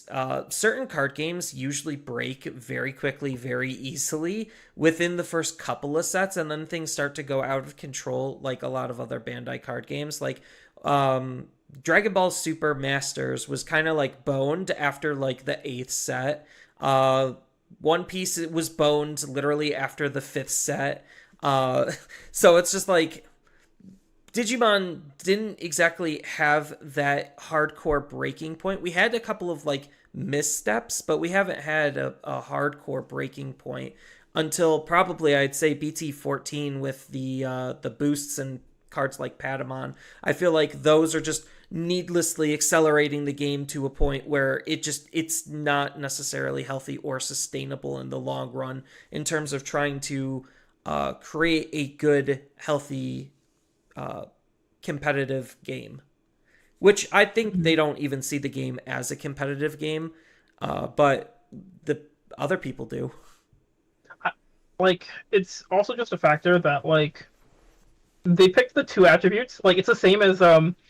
certain card games usually break very quickly, very easily within the first couple of sets, and then things start to go out of control, like a lot of other Bandai card games. Like Dragon Ball Super Masters was kind of like boned after like the 8th set. One Piece was boned literally after the 5th set. So it's just like Digimon didn't exactly have that hardcore breaking point. We had a couple of like missteps, but we haven't had a hardcore breaking point until probably I'd say BT14 with the boosts and cards like Patamon. I feel like those are just needlessly accelerating the game to a point where it's not necessarily healthy or sustainable in the long run in terms of trying to create a good, healthy, competitive game. Which I think they don't even see the game as a competitive game, but the other people do. like it's also just a factor that like they picked the 2 attributes. Like it's the same as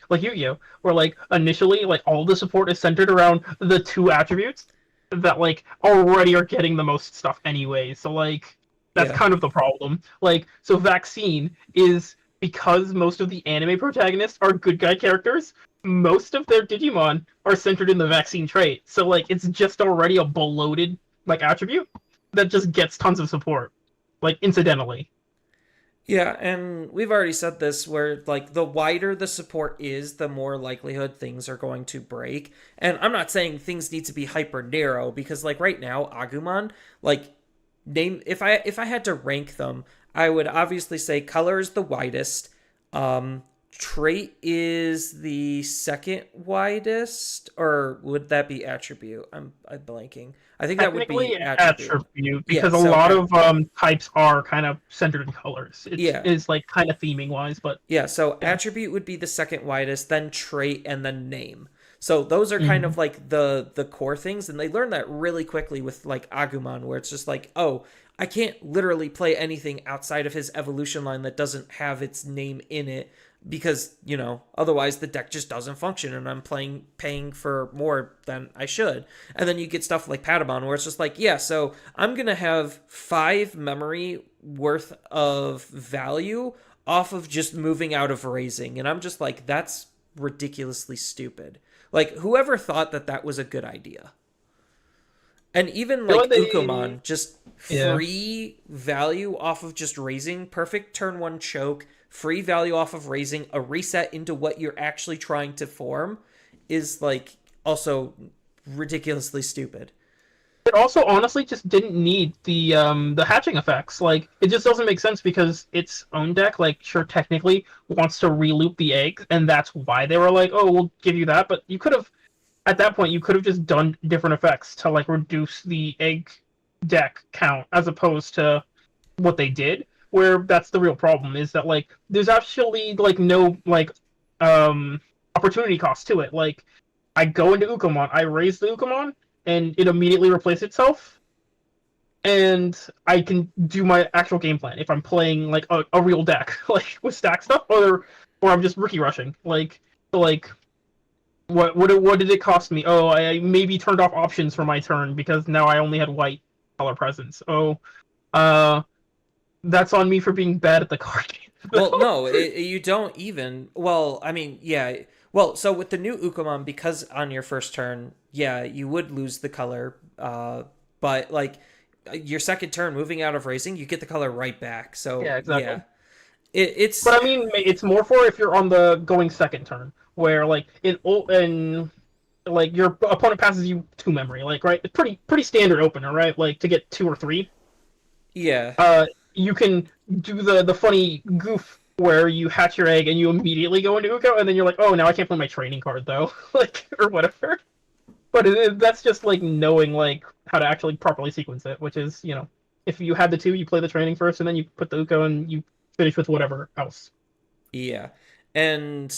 like Yu-Gi-Oh, where like initially like all the support is centered around the 2 attributes that like already are getting the most stuff anyway. So like that's Yeah. kind of the problem. Like so Vaccine is because most of the anime protagonists are good guy characters, most of their Digimon are centered in the Vaccine trait. So like it's just already a bloated like attribute that just gets tons of support. Like incidentally. Yeah, and we've already said this where like the wider the support is, the more likelihood things are going to break. And I'm not saying things need to be hyper narrow, because like right now Agumon, like name if I had to rank them, I would obviously say color is the widest. Trait is the second widest, or would that be attribute? I'm blanking. I think that would be Technically attribute. because Yeah, a so lot of types are kind of centered in colors. It's Yeah. is like kind of theming wise, but Yeah, so Yeah. attribute would be the second widest, then trait, and then name. So those are Mm-hmm. kind of like the core things, and they learn that really quickly with like Agumon, where it's just like, oh, I can't literally play anything outside of his evolution line that doesn't have its name in it, because, you know, otherwise the deck just doesn't function and I'm paying for more than I should. And then you get stuff like Patamon, where it's just like, yeah, so I'm gonna have 5 memory worth of value off of just moving out of raising. And I'm just like, that's ridiculously stupid. Like, whoever thought that that was a good idea? And even like Ukomon, just free value off of just raising, perfect turn 1 choke, free value off of raising, a reset into what you're actually trying to form, is like also ridiculously stupid. it also honestly just didn't need the hatching effects. Like it just doesn't make sense because its own deck, like sure technically wants to reloop the eggs, and that's why they were like, oh, we'll give you that. But you could have at that point you could have just done different effects to like reduce the egg deck count as opposed to what they did. Where that's the real problem is that like there's actually like no like opportunity cost to it. Like I go into Ukomon, I raise the Ukomon, and it immediately replaces itself, and I can do my actual game plan if I'm playing like a real deck, like with stack stuff, or I'm just rookie rushing. Like what did it cost me? Oh, I maybe turned off options for my turn because now I only had white color presence. Oh, that's on me for being bad at the card game. Well, no, you don't even. Well, I mean, yeah. Well, so with the new Ukomon, because on your first turn, yeah, you would lose the color. But like your second turn, moving out of racing, you get the color right back. So Yeah, exactly. yeah, it's. But I mean, it's more for if you're on the going second turn, where like in like your opponent passes you 2 memory, like right, it's pretty standard opener, right? Like to get 2 or 3. Yeah. You can do the funny goof where you hatch your egg and you immediately go into Uko, and then you're like, oh, now I can't play my training card though, like or whatever. But that's just like knowing like how to actually properly sequence it, which is if you had the 2, you play the training first, and then you put the Uko and you finish with whatever else. Yeah. And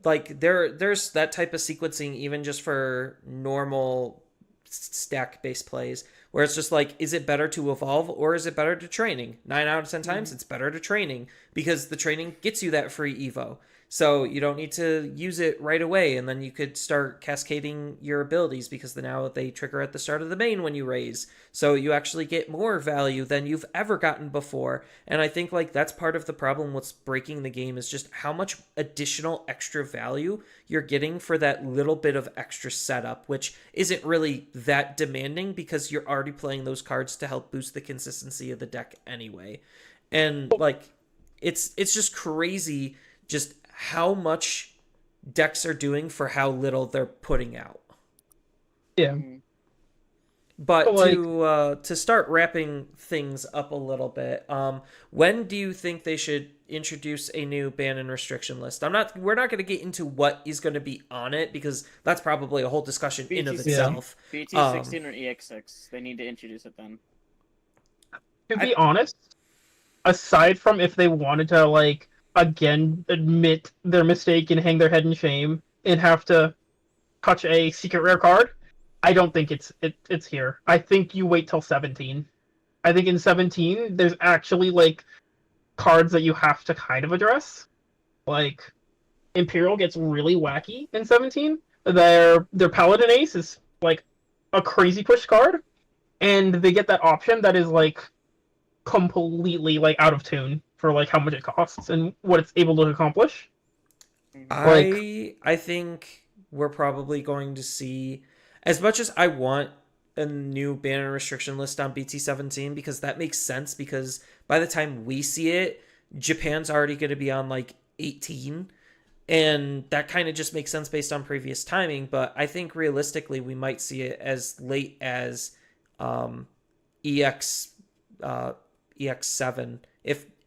like there's that type of sequencing even just for normal stack based plays where it's just like, is it better to evolve or is it better to training? 9 out of 10 times it's better to training because the training gets you that free evo, so you don't need to use it right away, and then you could start cascading your abilities because now they trigger at the start of the main when you raise, so you actually get more value than you've ever gotten before. And I think like that's part of the problem with breaking the game is just how much additional extra value you're getting for that little bit of extra setup, which isn't really that demanding because you're already playing those cards to help boost the consistency of the deck anyway. And like it's just crazy just how much decks are doing for how little they're putting out. Yeah. But like, to start wrapping things up a little bit, when do you think they should introduce a new ban and restriction list? We're not going to get into what is going to be on it because that's probably a whole discussion in of itself. BT16 or EX6, they need to introduce it then. To be honest, aside from if they wanted to like again admit their mistake and hang their head in shame and have to touch a secret rare card, I don't think it's here. I think you wait till 17. I think in 17 there's actually like cards that you have to kind of address. Like Imperial gets really wacky in 17. Their Paladin Ace is like a crazy push card, and they get that option that is like completely like out of tune for like how much it costs and what it's able to accomplish. I think we're probably going to see, as much as I want a new ban and restriction list on BT17 because that makes sense, because by the time we see it, Japan's already going to be on like 18, and that kind of just makes sense based on previous timing. But I think realistically we might see it as late as EX7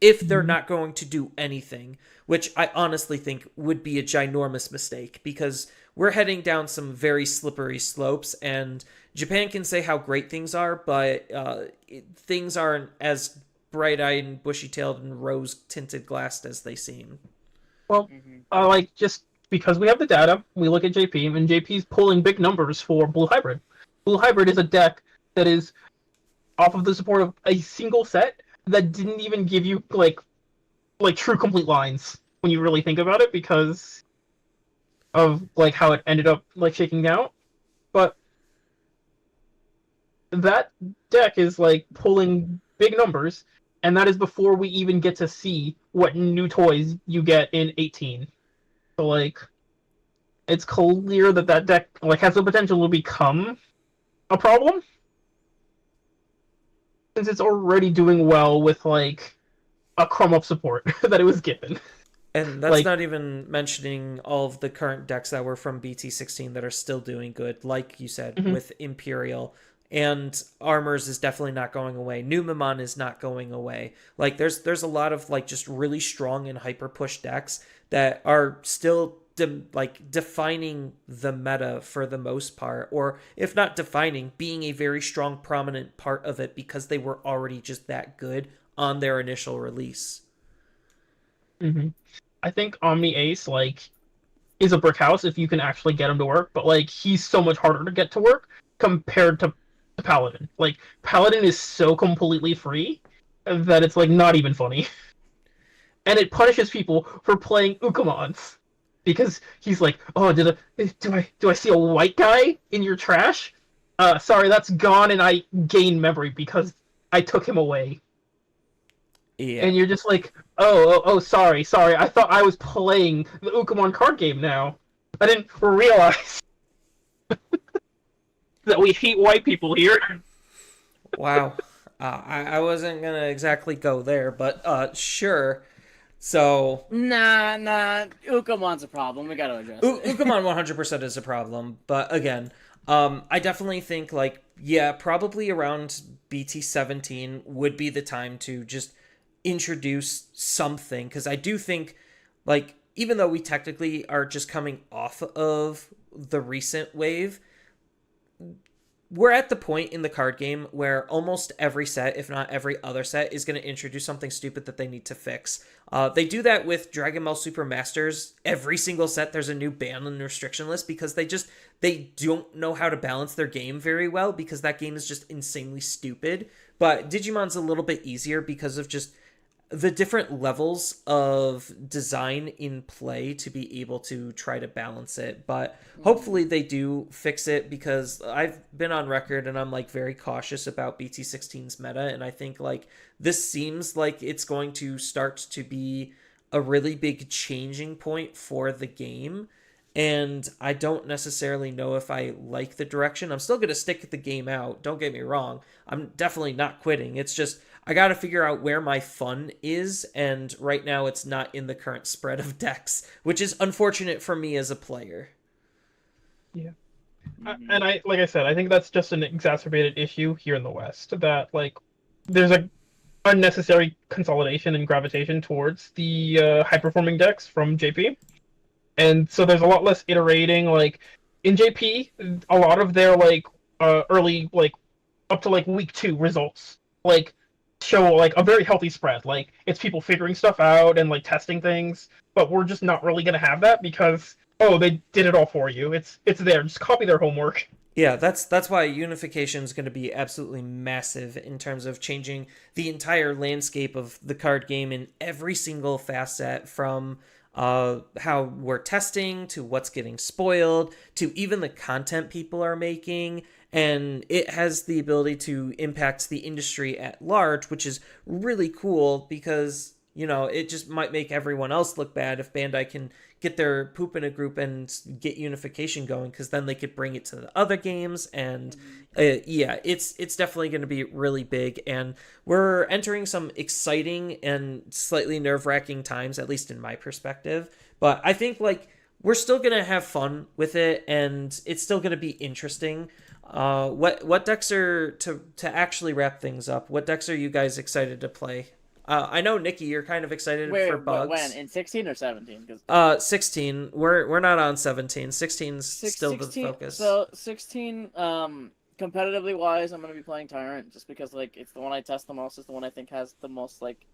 if they're not going to do anything, which I honestly think would be a ginormous mistake because we're heading down some very slippery slopes, and Japan can say how great things are, but things aren't as bright-eyed and bushy-tailed and rose-tinted glassed as they seem. Well, like just because we have the data, we look at JP, and JP's pulling big numbers for Blue Hybrid. Blue Hybrid is a deck that is off of the support of a single set that didn't even give you like true complete lines when you really think about it because of like how it ended up like shaking out. But that deck is like pulling big numbers, and that is before we even get to see what new toys you get in 18. So like it's clear that deck like has the potential to become a problem, since it's already doing well with like a crumb up support that it was given. And that's not even mentioning all of the current decks that were from BT16 that are still doing good, like you said, with Imperial. And Armors is definitely not going away. Numemon is not going away. Like there's a lot of like just really strong and hyper push decks that are still defining the meta for the most part, or if not defining, being a very strong prominent part of it because they were already just that good on their initial release. I think Omni Ace like is a brick house if you can actually get him to work, but like he's so much harder to get to work compared to Paladin. Like Paladin is so completely free that it's like not even funny. And it punishes people for playing Ukamons because he's like, "Oh, do I see a white guy in your trash? Sorry, that's gone, and I gain memory because I took him away." Yeah. And you're just like, oh, sorry. I thought I was playing the Ukamon card game now. I didn't realize that we hate white people here. Wow. I wasn't going to exactly go there, but sure. So... Nah. Ukamon's a problem. We gotta address it. Ukamon 100% is a problem, but again... I definitely think, like, yeah, probably around BT17 would be the time to just introduce something, because I do think, like, even though we technically are just coming off of the recent wave, we're at the point in the card game where almost every set, if not every other set, is going to introduce something stupid that they need to fix. They do that with Dragon Ball Super Masters. Every single set, there's a new ban and restriction list because they don't know how to balance their game very well because that game is just insanely stupid. But Digimon's a little bit easier because of just the different levels of design in play to be able to try to balance it. But hopefully they do fix it because I've been on record and I'm like very cautious about BT16's meta, and I think like this seems like it's going to start to be a really big changing point for the game. And I don't necessarily know if I like the direction. I'm still going to stick the game out. Don't get me wrong. I'm definitely not quitting. It's just I got to figure out where my fun is, and right now it's not in the current spread of decks, which is unfortunate for me as a player. Yeah. And like I said, I think that's just an exacerbated issue here in the West, that like there's a unnecessary consolidation and gravitation towards the high-performing decks from JP. And so there's a lot less iterating. Like in JP, a lot of their like early like up to like week 2 results like show like a very healthy spread. Like it's people figuring stuff out and like testing things, but we're just not really gonna have that because they did it all for you. It's there. Just copy their homework. Yeah, that's why unification is going to be absolutely massive in terms of changing the entire landscape of the card game in every single facet, from how we're testing to what's getting spoiled to even the content people are making. And it has the ability to impact the industry at large, which is really cool because, you know, it just might make everyone else look bad if Bandai can get their poop in a group and get unification going, because then they could bring it to the other games. And yeah, it's definitely going to be really big. And we're entering some exciting and slightly nerve-wracking times, at least in my perspective. But I think like we're still going to have fun with it, and it's still going to be interesting. What decks are, to actually wrap things up, what decks are you guys excited to play? I know, Nikki, you're kind of excited for Bugs. When? In 16 or 17? 16. We're not on 17. 16's still the focus. So 16, competitively wise, I'm gonna be playing Tyrant just because like it's the one I test the most. It's the one I think has the most like.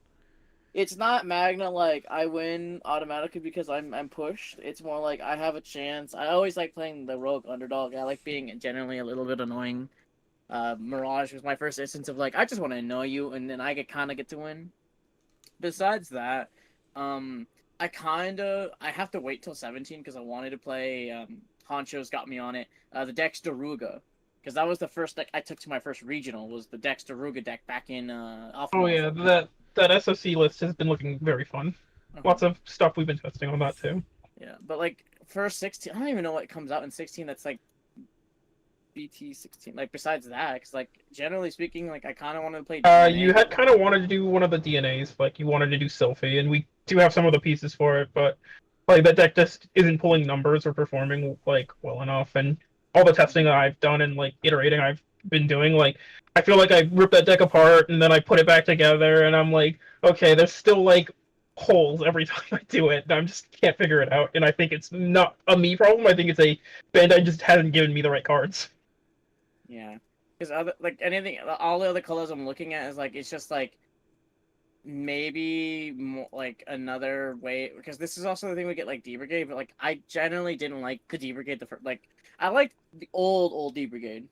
It's not Magna like I win automatically because I'm pushed. It's more like I have a chance. I always like playing the rogue underdog. I like being generally a little bit annoying. Mirage was my first instance of like I just want to annoy you and then I kind of get to win. Besides that, I have to wait till 17 because I wanted to play. Honcho's got me on it. The Dex Daruga, because that was the first deck I took to my first regional. Was the Dex Daruga deck back in Alpha. Oh yeah, that SOC list has been looking very fun. Lots of stuff we've been testing on that too. Yeah, but like first 16, I don't even know what comes out in 16. That's like BT 16. Like besides that, because like generally speaking, like I kind of wanted to play. DNA, you had kind of wanted to do one of the DNAs, like you wanted to do Sylphie, and we do have some of the pieces for it, but like that deck just isn't pulling numbers or performing like well enough. And all the testing that I've done and like iterating I've been doing, like I feel like I ripped that deck apart and then I put it back together, and I'm like, okay, there's still like holes every time I do it. I just can't figure it out, and I think it's not a me problem. I think it's a Bandai just hasn't given me the right cards. Yeah, because all the other colors I'm looking at is like it's just like maybe more, like another way, because this is also the thing we get like D Brigade, but like I generally didn't like the D Brigade I liked the old D Brigade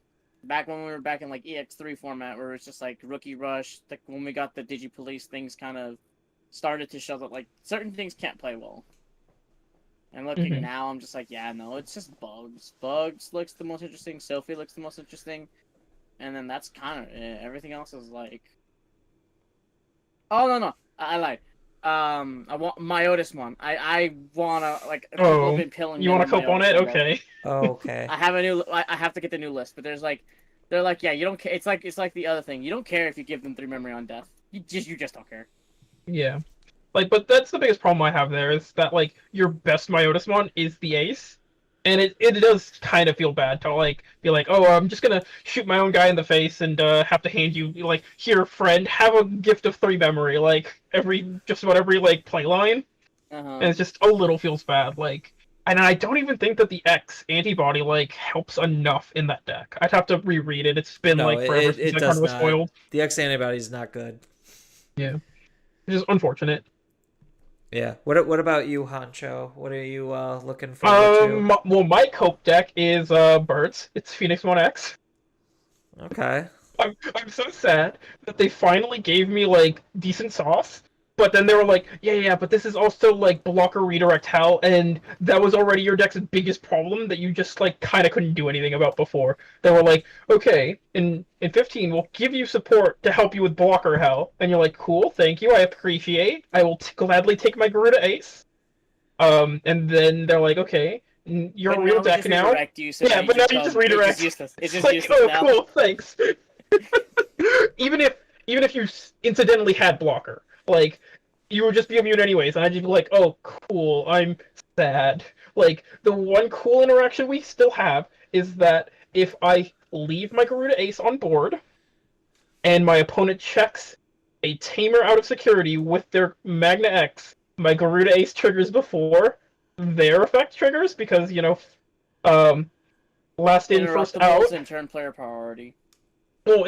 back when we were back in like EX3 format where it's just like Rookie Rush. Like when we got the Digi Police, things kind of started to show that like certain things can't play well. And looking now, I'm just like, yeah, no, it's just Bugs. Bugs looks the most interesting. Sophie looks the most interesting. And then that's kind of it. Everything else is like... Oh, no. I lied. I want Myotismon. I want to, like... Oh, pilling you want to cope on it? Okay. Oh, okay. I have to get the new list, but there's like... They're like, yeah, you don't care. It's like the other thing. You don't care if you give them 3 memory on death. You just don't care. Yeah. Like, but that's the biggest problem I have there, is that, like, your best Myotismon is the ace. And it does kind of feel bad to, like, be like, oh, I'm just gonna shoot my own guy in the face and have to hand you, like, here, friend, have a gift of 3 memory, like, just about every, like, play line. And it just a little feels bad. Like, And I don't even think that the X antibody like helps enough in that deck. I'd have to reread it. It's been No, like forever it since that does card was not. spoiled. The X antibody is not good. Yeah, which is unfortunate. Yeah. What about you, Honcho? What are you looking forward to? Well, my cope deck is birds. It's Phoenix One X. Okay. I'm so sad that they finally gave me like decent sauce, but then they were like, yeah, but this is also like blocker redirect hell, and that was already your deck's biggest problem that you just like kind of couldn't do anything about before. They were like, okay, in 15 we'll give you support to help you with blocker hell, and you're like, cool, thank you, I appreciate. I will gladly take my Garuda Ace. And then they're like, okay, you're But a real now we deck just now. redirect you, so Yeah, but now you just redirect. It's just useless. It's just like, useless oh, now. cool, thanks. even if you incidentally had blocker, like you would just be immune anyways, and I'd just be like, oh, cool, I'm sad. Like the one cool interaction we still have is that if I leave my Garuda Ace on board, and my opponent checks a Tamer out of security with their Magna X, my Garuda Ace triggers before their effect triggers because um, last in first out. Interruptibles and turn player priority. Well,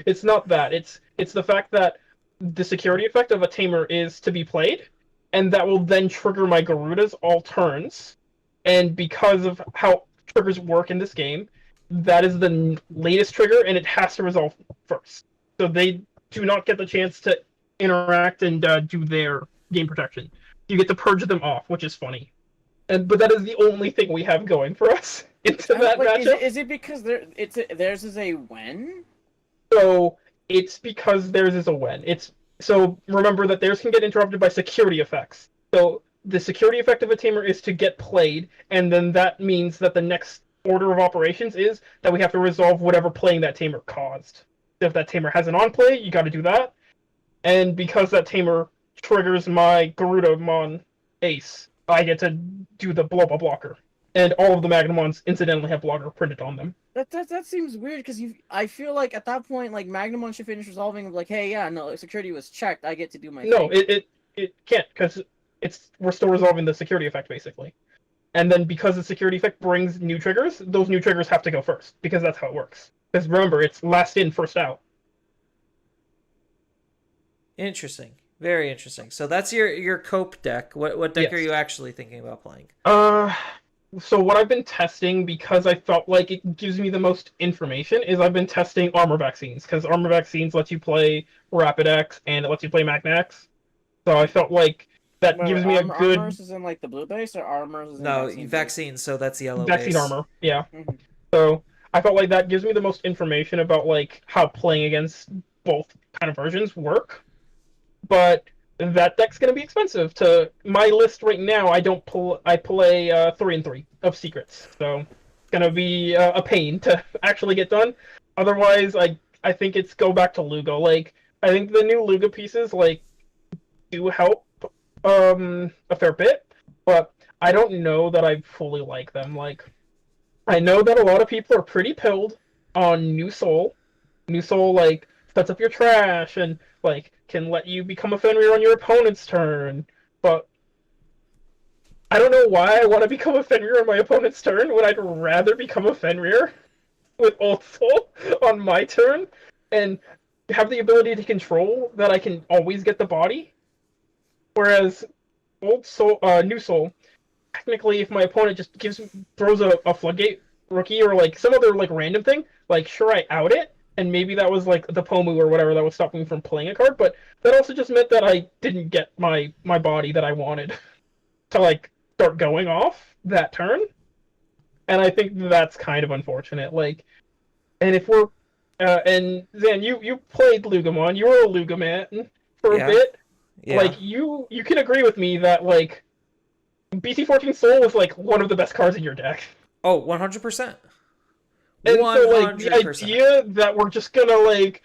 it's not that. It's the fact that the security effect of a Tamer is to be played, and that will then trigger my Garudas all turns. And because of how triggers work in this game, that is the latest trigger, and it has to resolve first. So they do not get the chance to interact and do their game protection. You get to purge them off, which is funny. But that is the only thing we have going for us into that matchup. Is it because theirs is a when? So it's because theirs is a when. So remember that theirs can get interrupted by security effects. So the security effect of a Tamer is to get played, and then that means that the next order of operations is that we have to resolve whatever playing that Tamer caused. If that Tamer has an on-play, you gotta do that. And because that Tamer triggers my Garudamon Ace, I get to do the blow-up blocker. And all of the Magnamons incidentally have blocker printed on them. That seems weird because I feel like at that point like Magnamon should finish resolving like, hey, yeah, no, security was checked, I get to do my No, thing. it can't because we're still resolving the security effect basically. And then because the security effect brings new triggers, those new triggers have to go first because that's how it works. Because remember, it's last in, first out. Interesting. Very interesting. So that's your cope deck. What deck Yes. are you actually thinking about playing? So what I've been testing, because I felt like it gives me the most information, is I've been testing armor vaccines, because armor vaccines let you play Rapid X and it lets you play Magna X. So I felt like that gives me a good Armors is in like the blue base or armors is in No, vaccine? vaccine. So that's yellow vaccine base. armor. Yeah. Mhm. So I felt like that gives me the most information about like how playing against both kind of versions work. But that deck's gonna be expensive. To my list right now, I play 3 and 3 of secrets, so it's gonna be a pain to actually get done. Otherwise, I think it's go back to Lugo. Like I think the new Lugo pieces like do help a fair bit, but I don't know that I fully like them. Like I know that a lot of people are pretty pilled on New Soul. New Soul like sets up your trash and like can let you become a Fenrir on your opponent's turn, but I don't know why I want to become a Fenrir on my opponent's turn when I'd rather become a Fenrir with Old Soul on my turn and have the ability to control that I can always get the body. Whereas Old Soul, New Soul, technically, if my opponent just throws a floodgate rookie or like some other like random thing, like sure I out it, and maybe that was like the Pomu or whatever that was stopping me from playing a card, but that also just meant that I didn't get my body that I wanted to like start going off that turn, and I think that's kind of unfortunate. Like, and if we're and Zan, you played Lugamon, you were a Lugaman for Yeah. a bit. Yeah. Like you can agree with me that like BC14 Soul was like one of the best cards in your deck. Oh, 100%. And so like the 100%. idea that we're just gonna like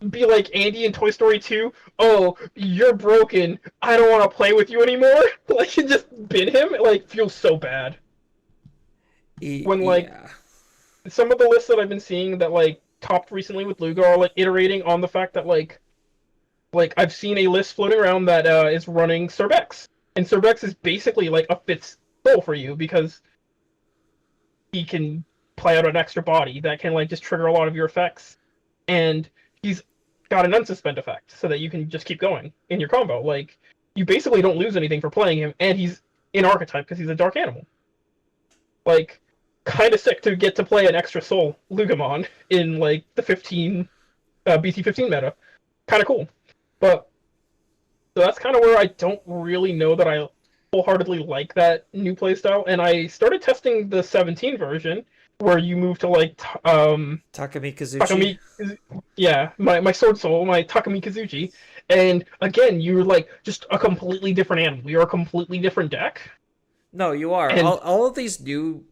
be like Andy in Toy Story 2, oh, you're broken, I don't want to play with you anymore, like and just bin him, like feels so bad. When like Yeah. some of the lists that I've been seeing that like topped recently with Lugo are like iterating on the fact that like I've seen a list floating around that is running Cerbex. And Cerbex is basically like a Fitz soul for you because he can play out an extra body that can like just trigger a lot of your effects, and he's got an unsuspend effect so that you can just keep going in your combo. Like you basically don't lose anything for playing him, and he's in archetype because he's a dark animal. Like kind of sick to get to play an extra soul Lugamon in like the 15 BT15 meta. Kind of cool, but so that's kind of where I don't really know that I wholeheartedly like that new playstyle. And I started testing the 17 version where you move to like Takumi Kazuchi. Takami, yeah, my sword soul, my Takami Kazuchi, and again you're like just a completely different animal. You're a completely different deck. No, you are. And All of these new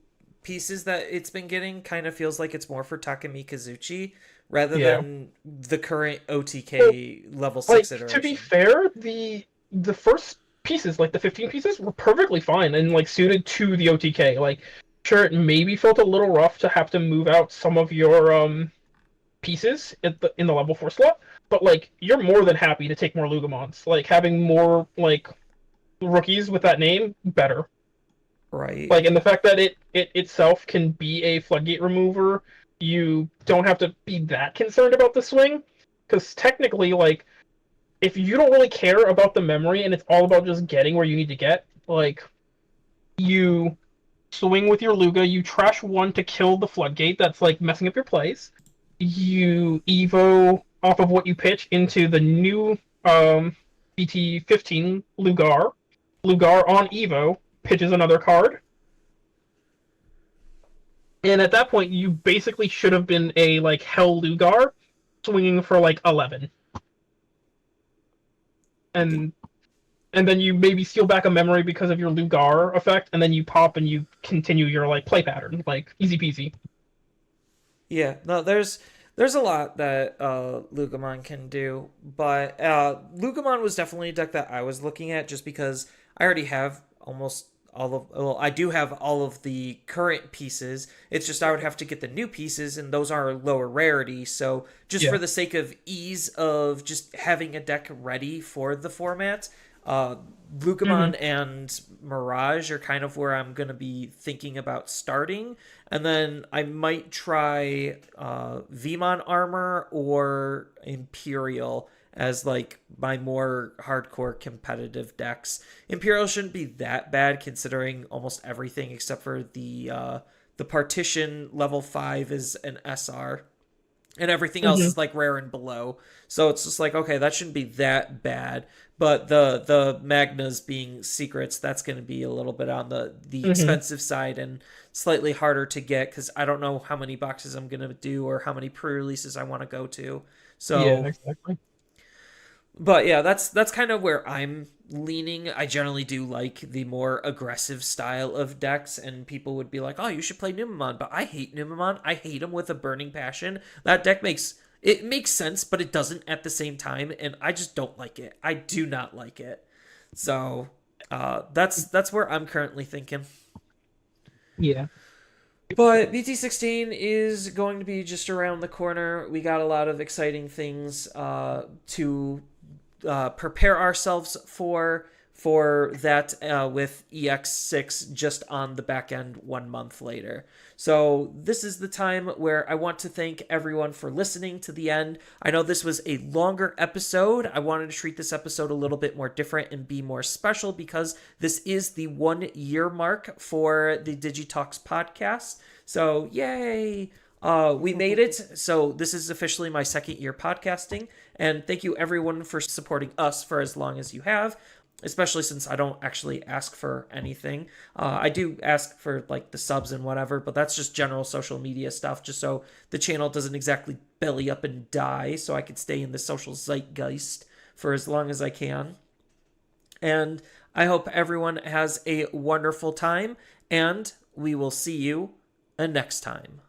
pieces that it's been getting kind of feels like it's more for Takumi Kazuchi rather than the current OTK level 6 iteration. To be fair, the first pieces, like the 15 pieces, were perfectly fine and like suited to the OTK. Like, sure, it maybe felt a little rough to have to move out some of your pieces in the level 4 slot, but like you're more than happy to take more Lugamons. Like having more like rookies with that name, better. Right. Like, and the fact that it itself can be a floodgate remover, you don't have to be that concerned about the swing, because technically, like, if you don't really care about the memory and it's all about just getting where you need to get, like, you swing with your Luga, you trash one to kill the floodgate that's, like, messing up your plays, you Evo off of what you pitch into the new BT15 Lugar. Lugar on Evo pitches another card. And at that point, you basically should have been a, like, Hell Lugar swinging for, like, 11. And then you maybe steal back a memory because of your Lugar effect, and then you pop and you continue your, like, play pattern. Like, easy peasy. Yeah, no, there's a lot that Lugamon can do, but Lugamon was definitely a deck that I was looking at just because I already have almost all of, well, I do have all of the current pieces. It's just I would have to get the new pieces, and those are lower rarity. So just for the sake of ease of just having a deck ready for the format, Lugamon and Mirage are kind of where I'm going to be thinking about starting. And then I might try Vmon Armor or Imperial as like my more hardcore competitive decks. Imperial shouldn't be that bad considering almost everything except for the partition level 5 is an SR. And everything else is like rare and below. So it's just like, okay, that shouldn't be that bad. But the Magnas being secrets, that's going to be a little bit on the expensive side and slightly harder to get because I don't know how many boxes I'm going to do or how many pre-releases I want to go to. So yeah, exactly. But yeah, that's kind of where I'm leaning. I generally do like the more aggressive style of decks, and people would be like, "Oh, you should play Numemon," but I hate Numemon. I hate him with a burning passion. That deck makes sense, but it doesn't at the same time, and I just don't like it. I do not like it. So that's where I'm currently thinking. Yeah. But BT16 is going to be just around the corner. We got a lot of exciting things to prepare ourselves for that with EX6 just on the back end 1 month later. So this is the time where I want to thank everyone for listening to the end. I know this was a longer episode. I wanted to treat this episode a little bit more different and be more special because this is the 1 year mark for the Digitalks podcast. So yay! We made it. So this is officially my 2nd year podcasting. And thank you everyone for supporting us for as long as you have, especially since I don't actually ask for anything. I do ask for like the subs and whatever, but that's just general social media stuff, just so the channel doesn't exactly belly up and die, so I can stay in the social zeitgeist for as long as I can. And I hope everyone has a wonderful time, and we will see you next time.